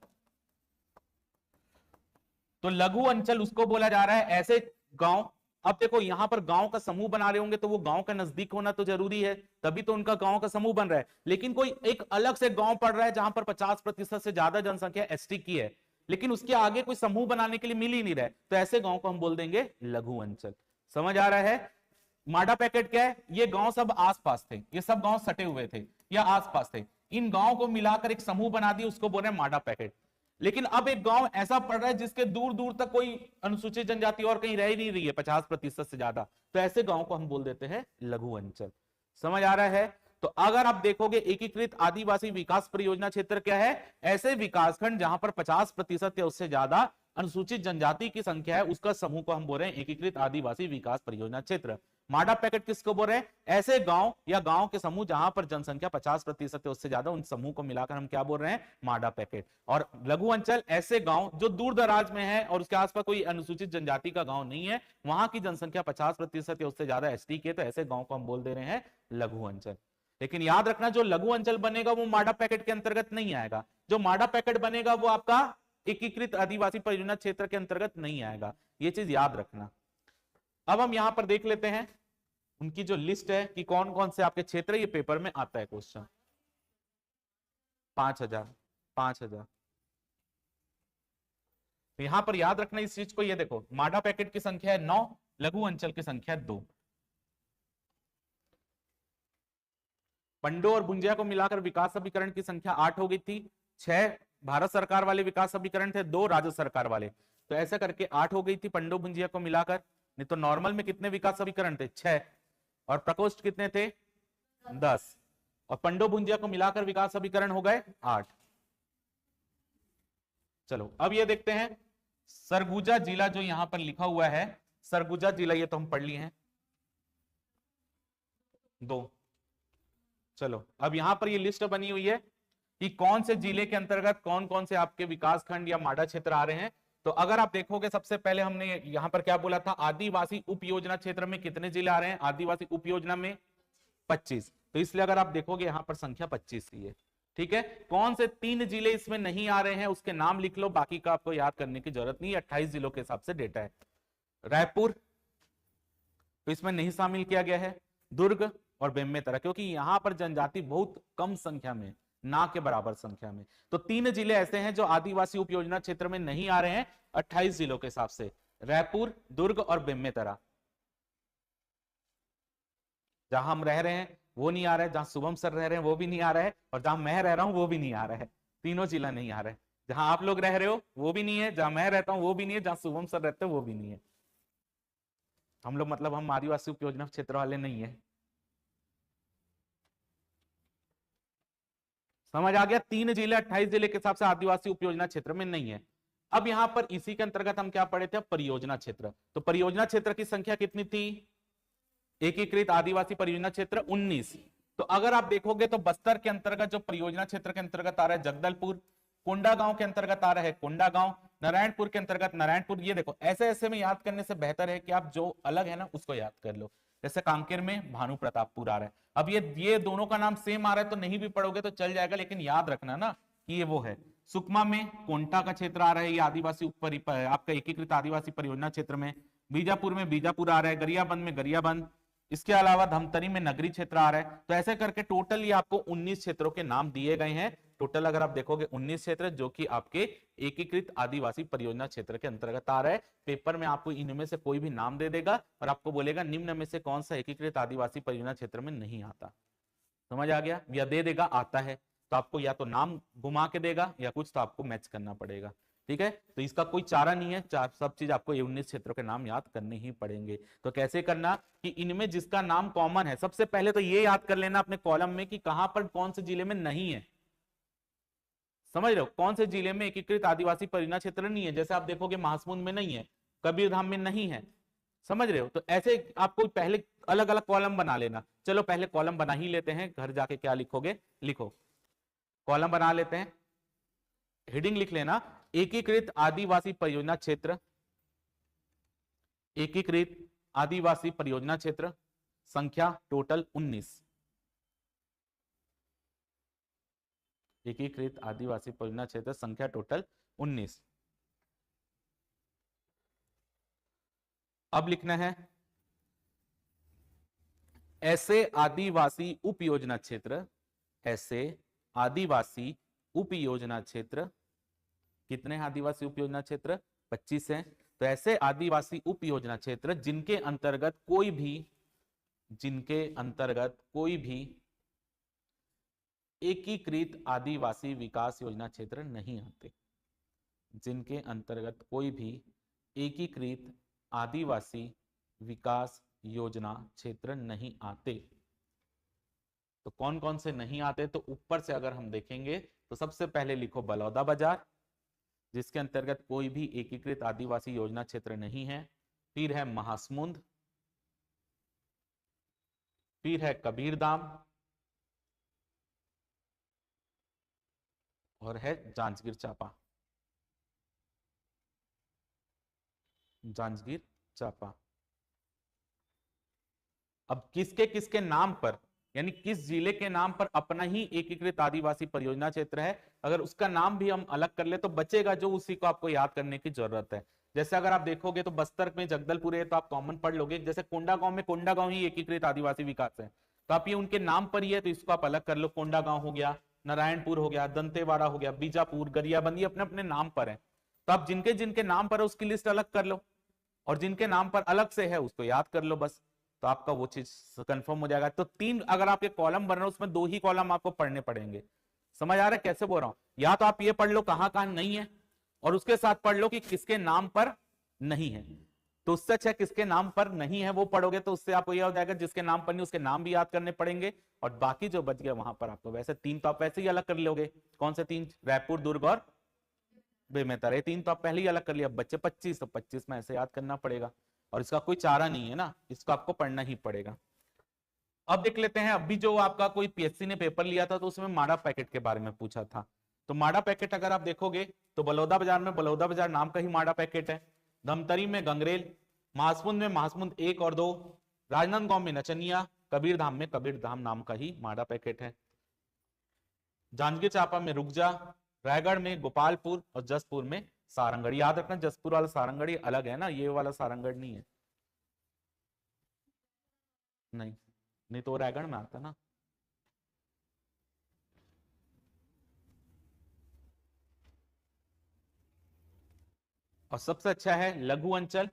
तो लघु अंचल उसको बोला जा रहा है ऐसे गांव। अब देखो यहां पर गांव का समूह बना रहे होंगे तो वो गांव का नजदीक होना तो जरूरी है, तभी तो उनका गांव का समूह बन रहा है। लेकिन कोई एक अलग से गांव पड़ रहा है जहां पर 50% से ज्यादा जनसंख्या एसटी की है, लेकिन उसके आगे कोई समूह बनाने के लिए मिल ही नहीं रहा है, तो ऐसे गांव को हम बोल देंगे लघु अंचल। समझ आ रहा है? माडा पैकेट क्या है? ये गांव सब आसपास थे, ये सब गांव सटे हुए थे या आसपास थे, इन गांव को मिलाकर एक समूह बना दिया, उसको बोल रहे हैं माडा पैकेट। लेकिन अब एक गांव ऐसा पड़ रहा है जिसके दूर दूर तक कोई अनुसूचित जनजाति और कहीं रह ही नहीं रही है 50% से ज्यादा, तो ऐसे गांव को हम बोल देते हैं लघु अंचल। समझ आ रहा है? तो अगर आप देखोगे एकीकृत आदिवासी विकास परियोजना क्षेत्र क्या है? ऐसे विकासखंड जहां पर 50% या उससे ज्यादा अनुसूचित जनजाति की संख्या है, उसका समूह को हम बोल रहे हैं एकीकृत आदिवासी विकास परियोजना क्षेत्र। माडा पैकेट किसको बोल रहे हैं? ऐसे गांव या गांव के समूह जहां पर जनसंख्या 50% उससे ज्यादा, उन समूह को मिलाकर हम क्या बोल रहे हैं? माडा पैकेट। और लघु अंचल ऐसे गांव जो दूर दराज में है और उसके आसपास कोई अनुसूचित जनजाति का गांव नहीं है, वहां की जनसंख्या 50% या उससे ज्यादा एसटी की है, तो ऐसे गांव को हम बोल दे रहे हैं लघु अंचल। लेकिन याद रखना, जो लघु अंचल बनेगा वो माडा पैकेट के अंतर्गत नहीं आएगा। जो माडा पैकेट बनेगा वो आपका एकीकृत आदिवासी परियोजना क्षेत्र के अंतर्गत नहीं आएगा, ये चीज याद रखना। अब हम यहां पर देख लेते हैं उनकी जो लिस्ट है कि कौन कौन से आपके क्षेत्र, ये पेपर में आता है क्वेश्चन। 5000 5000, तो यहां पर याद रखना इस चीज को। ये देखो माडा पैकेट की संख्या है 9, लघु अंचल की संख्या 2। पंडो और बुंजिया को मिलाकर विकास अभिकरण की संख्या 8 हो गई थी। 6 भारत सरकार वाले विकास अभिकरण थे, 2 राज्य सरकार वाले, तो ऐसा करके 8 हो गई थी पंडो बुंजिया को मिलाकर। नहीं तो नॉर्मल में कितने विकास अभिकरण थे? 6, और प्रकोष्ठ कितने थे? 10, और पंडो बुंजिया को मिलाकर विकास अभिकरण हो गए 8। चलो अब ये देखते हैं सरगुजा जिला जो यहां पर लिखा हुआ है, सरगुजा जिला ये तो हम पढ़ लिए हैं 2। चलो अब यहां पर ये लिस्ट बनी हुई है कि कौन से जिले के अंतर्गत कौन कौन से आपके विकास खंड या माडा क्षेत्र आ रहे हैं। तो अगर आप देखोगे सबसे पहले हमने यहां पर क्या बोला था, आदिवासी उप योजना क्षेत्र में कितने जिले आ रहे हैं? आदिवासी उप योजना में 25, तो इसलिए अगर आप देखोगे यहां पर संख्या 25 ही है। ठीक है, कौन से 3 जिले इसमें नहीं आ रहे हैं उसके नाम लिख लो, बाकी का आपको याद करने की जरूरत नहीं है। 28 जिलों के हिसाब से डेटा है। रायपुर तो इसमें नहीं शामिल किया गया है, दुर्ग और बेमेतरा, क्योंकि यहां पर जनजाति बहुत कम संख्या में, ना के बराबर संख्या में। तो 3 जिले ऐसे हैं जो आदिवासी उप योजना क्षेत्र में नहीं आ रहे हैं 28 जिलों के हिसाब से, रायपुर, दुर्ग और बेमेतरा। जहां हम रह रहे हैं वो नहीं आ रहा है, जहां शुभम सर रह रहे हैं वो भी नहीं आ रहा है, और जहां मैं रह रहा हूं वो भी नहीं आ रहा है। तीनों जिला नहीं आ रहा है। जहां आप लोग रह रहे हो वो भी नहीं है, जहां मैं रहता हूं वो भी नहीं है, जहां शुभम सर रहते हैं वो भी नहीं है। हम लोग मतलब हम आदिवासी उप योजना क्षेत्र वाले नहीं है। समझ आ गया? 3 जिले 28 जिले के हिसाब से आदिवासी उपयोजना क्षेत्र में नहीं है। अब यहां पर इसी के अंतर्गत हम क्या पढ़े थे? परियोजना क्षेत्र। तो परियोजना क्षेत्र की संख्या कितनी थी? एकीकृत आदिवासी परियोजना क्षेत्र 19। तो अगर आप देखोगे तो बस्तर के अंतर्गत जो परियोजना क्षेत्र के अंतर्गत आ रहा है जगदलपुर, कोंडागांव के अंतर्गत आ रहा है कोंडागांव, नारायणपुर के अंतर्गत नारायणपुर। ये देखो ऐसे ऐसे में याद करने से बेहतर है कि आप जो अलग है ना उसको याद कर लो। जैसे कांकेर में भानु प्रतापपुर आ रहा है। अब ये दोनों का नाम सेम आ रहा है तो नहीं भी पढ़ोगे तो चल जाएगा, लेकिन याद रखना ना कि ये वो है। सुकमा में कोंटा का क्षेत्र आ रहा है, ये आदिवासी आपका एकीकृत आदिवासी परियोजना क्षेत्र में। बीजापुर में बीजापुर आ रहा है, गरियाबंद में गरियाबंद। इसके अलावा धमतरी में नगरी क्षेत्र आ रहा है। तो ऐसे करके टोटल ये आपको 19 क्षेत्रों के नाम दिए गए हैं। टोटल अगर आप देखोगे 19 क्षेत्र जो कि आपके एकीकृत आदिवासी परियोजना क्षेत्र के अंतर्गत आ रहा है। पेपर में आपको इनमें से कोई भी नाम दे देगा और आपको बोलेगा निम्न में से कौन सा एकीकृत आदिवासी परियोजना क्षेत्र में नहीं आता। समझ आ गया? या दे देगा आता है तो आपको या तो नाम घुमा के देगा या कुछ तो आपको मैच करना पड़ेगा। ठीक है, तो इसका कोई चारा नहीं है, सब चीज आपको ये 19 क्षेत्रों के नाम याद करने ही पड़ेंगे। तो कैसे करना कि इनमें जिसका नाम कॉमन है, सबसे पहले तो ये याद कर लेना अपने कॉलम में कि कहां पर कौन से जिले में नहीं है। समझ रहे हो? कौन से जिले में एकीकृत आदिवासी परियोजना क्षेत्र नहीं है। जैसे आप देखोगे महासमुंद में नहीं है, कबीरधाम में नहीं है। समझ रहे हो? तो ऐसे आपको पहले अलग अलग कॉलम बना लेना। चलो पहले कॉलम बना ही लेते हैं, घर जाके क्या लिखोगे लिखो। कॉलम बना लेते हैं, हेडिंग लिख लेना एकीकृत आदिवासी परियोजना क्षेत्र, एकीकृत आदिवासी परियोजना क्षेत्र, संख्या टोटल 19। एकीकृत आदिवासी परियोजना क्षेत्र संख्या टोटल 19। अब लिखना है ऐसे आदिवासी उप योजना क्षेत्र, ऐसे आदिवासी उप योजना क्षेत्र। कितने आदिवासी उप योजना क्षेत्र? 25 हैं। तो ऐसे आदिवासी उप योजना क्षेत्र जिनके अंतर्गत कोई भी एकीकृत आदिवासी विकास योजना क्षेत्र नहीं आते, जिनके अंतर्गत कोई भी एकीकृत आदिवासी विकास योजना क्षेत्र नहीं आते। तो कौन कौन से नहीं आते? तो ऊपर से अगर हम देखेंगे तो सबसे पहले लिखो बलौदा बाजार, जिसके अंतर्गत कोई भी एकीकृत आदिवासी योजना क्षेत्र नहीं है। फिर है महासमुंद, फिर है कबीरधाम और है जांजगीर चांपा। जांजगीर चांपा। अब किसके किसके नाम पर, यानी किस जिले के नाम पर अपना ही एकीकृत आदिवासी परियोजना क्षेत्र है, अगर उसका नाम भी हम अलग कर ले तो बचेगा जो, उसी को आपको याद करने की जरूरत है। जैसे अगर आप देखोगे तो बस्तर में जगदलपुर है तो आप कॉमन पढ़ लोगे। जैसे कोंडागांव में कोंडागांव ही एकीकृत आदिवासी विकास है तो आप ये उनके नाम पर ही है तो इसको आप अलग कर लो। कोंडागांव हो गया, नारायणपुर हो गया, दंतेवाड़ा हो गया, बीजापुर, गरियाबंदी अपने अपने नाम पर है। तो आप जिनके जिनके नाम पर है उसकी लिस्ट अलग कर लो और जिनके नाम पर अलग से है उसको याद कर लो बस। तो आपका वो चीज कंफर्म हो जाएगा। तो 3 अगर आपके कॉलम बन रहे हो उसमें 2 ही कॉलम आपको पढ़ने पड़ेंगे। समझ आ रहा है कैसे बोल रहा हूं? या तो आप ये पढ़ लो कहां कहां नहीं है और उसके साथ पढ़ लो कि किसके नाम पर नहीं है। तो उससे अच्छा किसके नाम पर नहीं है वो पढ़ोगे तो उससे आपको यह हो जाएगा जिसके नाम पर नहीं उसके नाम भी याद करने पड़ेंगे और बाकी जो बच गया वहां पर आपको वैसे 3 तो आप वैसे ही अलग कर लोगे। कौन से 3? रायपुर, दुर्ग और बेमेतरा। 3 तो आप पहले ही अलग कर लिया। बच्चे 25 तो 25 में ऐसे याद करना पड़ेगा और इसका कोई चारा नहीं है ना, इसको आपको पढ़ना ही पड़ेगा। अब देख लेते हैं, अभी जो आपका कोई पीएससी ने पेपर लिया था तो उसमें माड़ा पैकेट के बारे में पूछा था। तो माड़ा पैकेट अगर आप देखोगे तो बलौदा बाजार में बलौदा बाजार नाम का ही माड़ा पैकेट है, धमतरी में गंगरेल, महासमुंद में महासमुंद 1 और 2, राजनांदगांव में नचनिया, कबीरधाम में कबीरधाम नाम का ही माड़ा पैकेट है, जांजगीर चांपा में रुकजा, रायगढ़ में गोपालपुर और जसपुर में सारंगढ़। याद रखना जसपुर वाला सारंगढ़ अलग है ना, ये वाला सारंगढ़ नहीं है। नहीं नहीं तो रायगढ़ में आता ना। और सबसे अच्छा है लघु अंचल।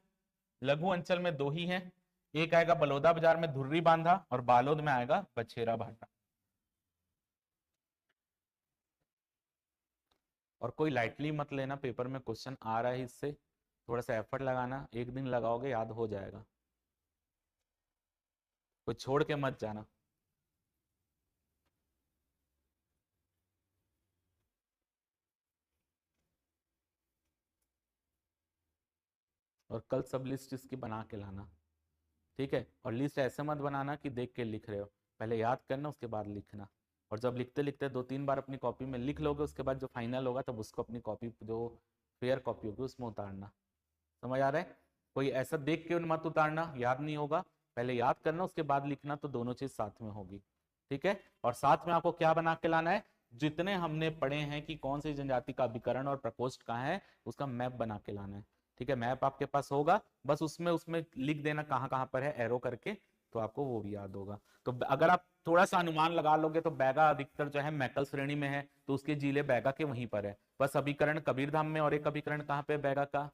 लघु अंचल में 2 ही हैं, एक आएगा बलौदा बाजार में धुर्री बांधा और बालोद में आएगा बछेरा भाटा। और कोई लाइटली मत लेना, पेपर में क्वेश्चन आ रहा है इससे थोड़ा सा एफर्ट लगाना, एक दिन लगाओगे याद हो जाएगा, कोई छोड़ के मत जाना। और कल सब लिस्ट इसकी बना के लाना, ठीक है। और लिस्ट ऐसे मत बनाना कि देख के लिख रहे हो, पहले याद करना उसके बाद लिखना। और जब लिखते लिखते 2-3 बार अपनी कॉपी में लिख लोगे, उसके बाद जो फाइनल होगा तब उसको अपनी कॉपी, जो फेयर कॉपी होगी उसमें उतारना। समझ आ रहा है? कोई ऐसा देख के मत उतारना, याद नहीं होगा, पहले याद करना उसके बाद लिखना, तो दोनों चीज साथ में होगी, ठीक है। और साथ में आपको क्या बना के लाना है, जितने हमने पढ़े हैं कि कौन सी जनजाति का अभिकरण और प्रकोष्ठ कहाँ है, उसका मैप बना के लाना है, ठीक है। मैप आपके पास होगा, बस उसमें उसमें लिख देना कहाँ कहाँ पर है एरो करके, तो आपको वो भी याद होगा। तो अगर आप थोड़ा सा अनुमान लगा लोगे तो बैगा अधिकतर जो है मैकल श्रेणी में है, तो उसके जिले बैगा के वहीं पर है। बस अभिकरण कबीरधाम में, और एक अभिकरण कहाँ पे बैगा का,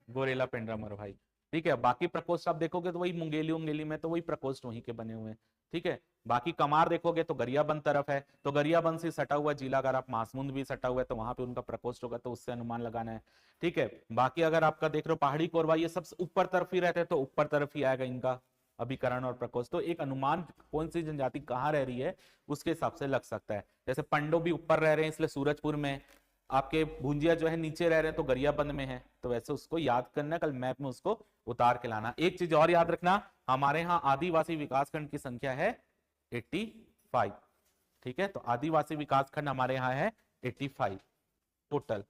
गोरेला पेंड्रामर भाई, ठीक है। बाकी प्रकोष्ठ आप देखोगे तो वही मुंगेली उंगेली में, तो वही प्रकोष्ठ वहीं के बने हुए हैं, ठीक है। बाकी कमार देखोगे तो गरियाबंद तरफ है, तो गरियाबंद से सटा हुआ जिला, अगर आप मासमुंद भी सटा हुआ है तो वहां पे उनका प्रकोष्ठ होगा, तो उससे अनुमान लगाना है, ठीक है। बाकी अगर आपका देख रहे हो पहाड़ी कोरवा, ये सब ऊपर तरफ ही रहते हैं, तो ऊपर तरफ ही आएगा इनका अभिकरण और प्रकोष्ठ। तो एक अनुमान कौन सी जनजाति कहाँ रह रही है उसके हिसाब से लग सकता है। जैसे पंडो भी ऊपर रह रहे हैं इसलिए सूरजपुर में, आपके भुंजिया जो है नीचे रह रहे हैं तो गरियाबंद में है, तो वैसे उसको याद करना, कल मैप में उसको उतार के लाना। एक चीज और याद रखना, हमारे यहाँ आदिवासी विकासखंड की संख्या है 85, ठीक है। तो आदिवासी विकासखंड हमारे यहाँ है 85 टोटल,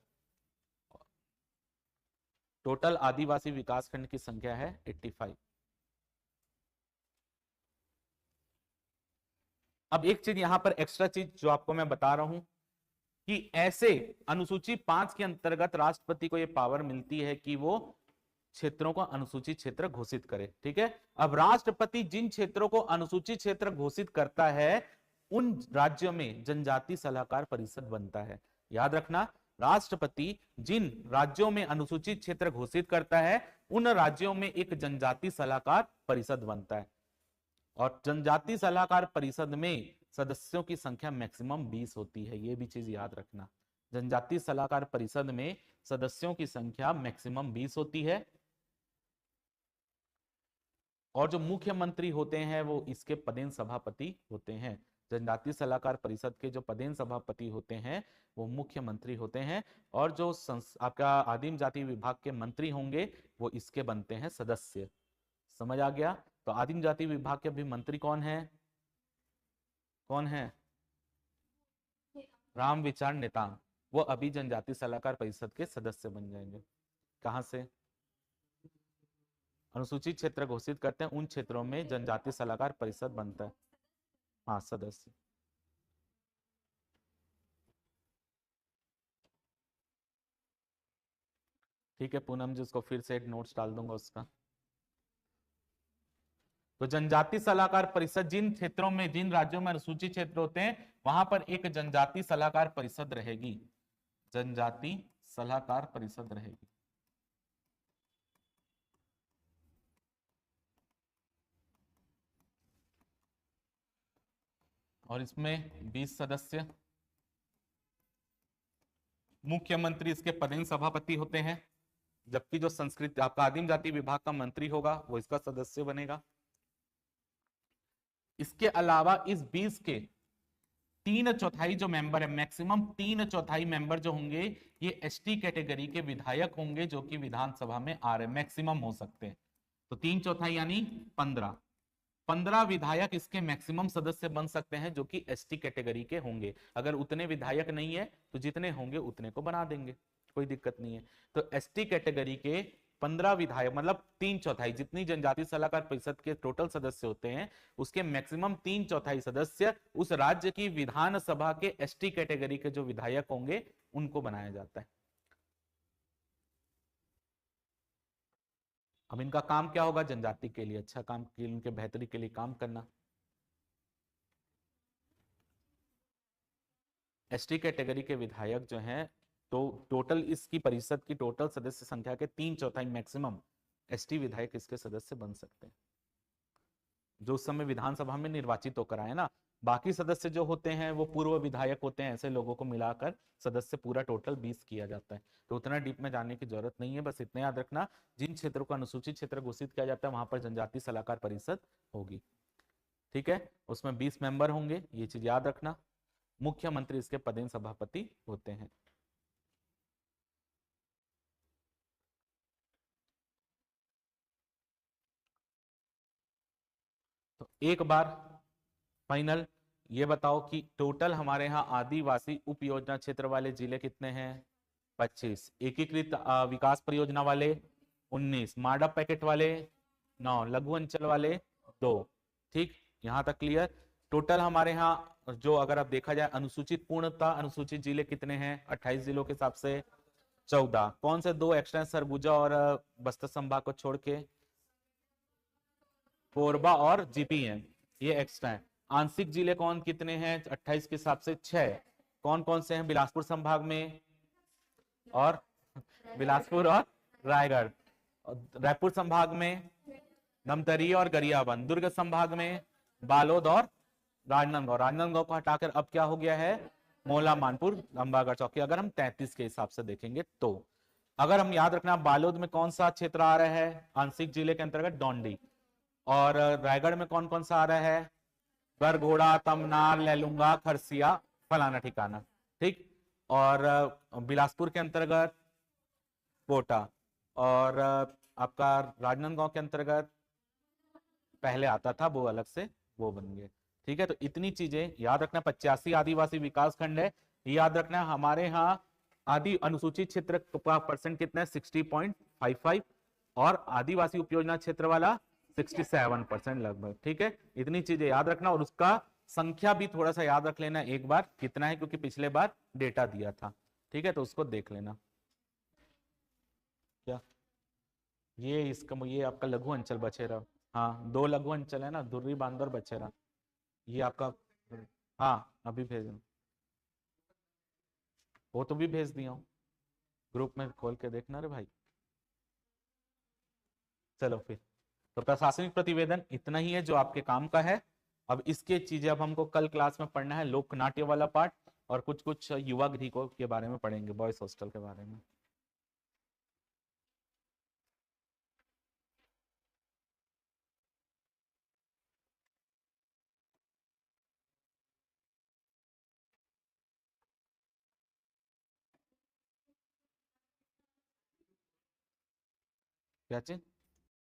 टोटल आदिवासी विकासखंड की संख्या है 85। अब एक चीज यहां पर एक्स्ट्रा चीज जो आपको मैं बता रहा हूं कि ऐसे अनुसूची 5 के अंतर्गत राष्ट्रपति को यह पावर मिलती है कि वो क्षेत्रों को अनुसूचित क्षेत्र घोषित करे, ठीक है। अब राष्ट्रपति जिन क्षेत्रों को अनुसूचित क्षेत्र घोषित करता है उन राज्यों में जनजाति सलाहकार परिषद बनता है। याद रखना, राष्ट्रपति जिन राज्यों में अनुसूचित क्षेत्र घोषित करता है उन राज्यों में एक जनजाति सलाहकार परिषद बनता है। और जनजाति सलाहकार परिषद में सदस्यों की संख्या मैक्सिमम 20 होती है, ये भी चीज याद रखना। जनजाति सलाहकार परिषद में सदस्यों की संख्या मैक्सिमम 20 होती है, और जो मुख्यमंत्री होते हैं वो इसके पदेन सभापति होते हैं। जनजाति सलाहकार परिषद के जो पदेन सभापति होते हैं वो मुख्यमंत्री होते हैं, और जो आपका आदिम जाति विभाग के मंत्री होंगे वो इसके बनते हैं सदस्य। समझ आ गया? तो आदिम जाति विभाग के अभी मंत्री कौन है, कौन है? राम विचार नेताम, वो अभी जनजाति सलाहकार परिषद के सदस्य बन जाएंगे। कहां से? अनुसूचित क्षेत्र घोषित करते हैं उन क्षेत्रों में जनजाति सलाहकार परिषद बनता है, हाँ सदस्य। ठीक है पूनम जी, उसको फिर से एक नोट्स डाल दूंगा उसका। तो जनजाति सलाहकार परिषद जिन क्षेत्रों में, जिन राज्यों में अनुसूचित क्षेत्र होते हैं वहां पर एक जनजाति सलाहकार परिषद रहेगी, जनजाति सलाहकार परिषद रहेगी। और इसमें 20 सदस्य, मुख्यमंत्री इसके पदेन सभापति होते हैं, जबकि जो संस्कृत आपका आदिम जाति विभाग का मंत्री होगा वो इसका सदस्य बनेगा। इसके अलावा इस 20 के 3/4 जो मेंबर है, मैक्सिमम 3/4 मेंबर जो होंगे ये एसटी कैटेगरी के विधायक होंगे जो कि विधानसभा में आ रहे, मैक्सिमम हो सकते हैं। तो 3/4 यानी 15 विधायक इसके मैक्सिमम सदस्य बन सकते हैं जो कि एसटी कैटेगरी के होंगे। अगर उतने विधायक नहीं है तो जितने होंगे उतने को बना देंगे, कोई दिक्कत नहीं है। तो एसटी कैटेगरी के 15 विधायक, मतलब 3/4, जितनी जनजाति सलाहकार परिषद के टोटल सदस्य होते हैं उसके मैक्सिमम 3/4 सदस्य उस राज्य की विधानसभा के एसटी कैटेगरी के जो विधायक होंगे उनको बनाया जाता है। अब इनका काम क्या होगा? जनजाति के लिए अच्छा काम, उनके बेहतरी के लिए काम करना। एसटी कैटेगरी के विधायक जो हैं, तो टोटल इसकी परिषद की टोटल सदस्य संख्या के 3/4 मैक्सिमम एसटी विधायक इसके सदस्य बन सकते हैं, जो उस समय विधानसभा में निर्वाचित होकर आए ना। बाकी सदस्य जो होते हैं वो पूर्व विधायक होते हैं, ऐसे लोगों को मिलाकर सदस्य पूरा टोटल 20 किया जाता है। तो उतना डीप में जाने की जरूरत नहीं है, बस इतना याद रखना जिन क्षेत्रों को अनुसूचित क्षेत्र घोषित किया जाता है वहां पर जनजाति सलाहकार परिषद होगी, ठीक है। उसमें 20 मेंबर होंगे, ये चीज याद रखना। मुख्यमंत्री इसके पदेन सभापति होते हैं। एक बार फाइनल ये बताओ कि टोटल हमारे यहाँ आदिवासी उप योजना क्षेत्र वाले जिले कितने हैं? 25। एकीकृत विकास परियोजना वाले 19, माडा पैकेट वाले 9, लघु अंचल वाले 2। ठीक, यहां तक क्लियर। टोटल हमारे यहाँ जो अगर आप देखा जाए अनुसूचित पूर्णता अनुसूचित जिले कितने हैं 28 जिलों के हिसाब से? 14। कौन से दो एक्स्ट्रा? सरगुजा और बस्तर संभाग को छोड़ के कोरबा और जीपी हैं, ये एक्स्ट्रा है। आंशिक जिले कौन कितने हैं 28 के हिसाब से? 6। कौन कौन से हैं बिलासपुर संभाग में? और बिलासपुर और रायगढ़। रायपुर संभाग में धमतरी और गरियाबंद। दुर्ग संभाग में बालोद और राजनांदगांव। राजनांदगांव को हटाकर अब क्या हो गया है? मोला, मानपुर, अंबागढ़ चौकी। अगर हम 33 के हिसाब से देखेंगे तो अगर हम याद रखना बालोद में कौन सा क्षेत्र आ रहा है आंशिक जिले के अंतर्गत? डोंडी। और रायगढ़ में कौन कौन सा आ रहा है? गरघोड़ा, तमनार, लैलूंगा, खरसिया, फलाना ठिकाना। ठीक, और बिलासपुर के अंतर्गत कोटा, और आपका राजनांदगांव के अंतर्गत पहले आता था वो अलग से, वो बन गए। ठीक है, तो इतनी चीजें याद रखना। 85 आदिवासी विकास खंड है, याद रखना। हमारे यहाँ आदि अनुसूचित क्षेत्र का परसेंट कितना है? 60.55, और आदिवासी उपयोजना क्षेत्र वाला 67% लगभग। ठीक है, इतनी चीजें याद रखना, और उसका संख्या भी थोड़ा सा याद रख लेना एक बार कितना है, क्योंकि पिछले बार डेटा दिया था। ठीक है, तो उसको देख लेना। क्या ये आपका लघु अंचल बछेरा। हाँ, 2 लघु अंचल है ना, दुर्री, बांदर, बछेरा। ये आपका, हाँ अभी भेज दूँ। वो तो भी भेज दिया हूँ, ग्रुप में खोल के देखना रे भाई। चलो फिर, तो प्रशासनिक प्रतिवेदन इतना ही है जो आपके काम का है। अब इसके चीजें अब हमको कल क्लास में पढ़ना है, लोक नाट्य वाला पार्ट, और कुछ कुछ युवा गृह के बारे में पढ़ेंगे, बॉयज हॉस्टल के बारे में। क्या चीज?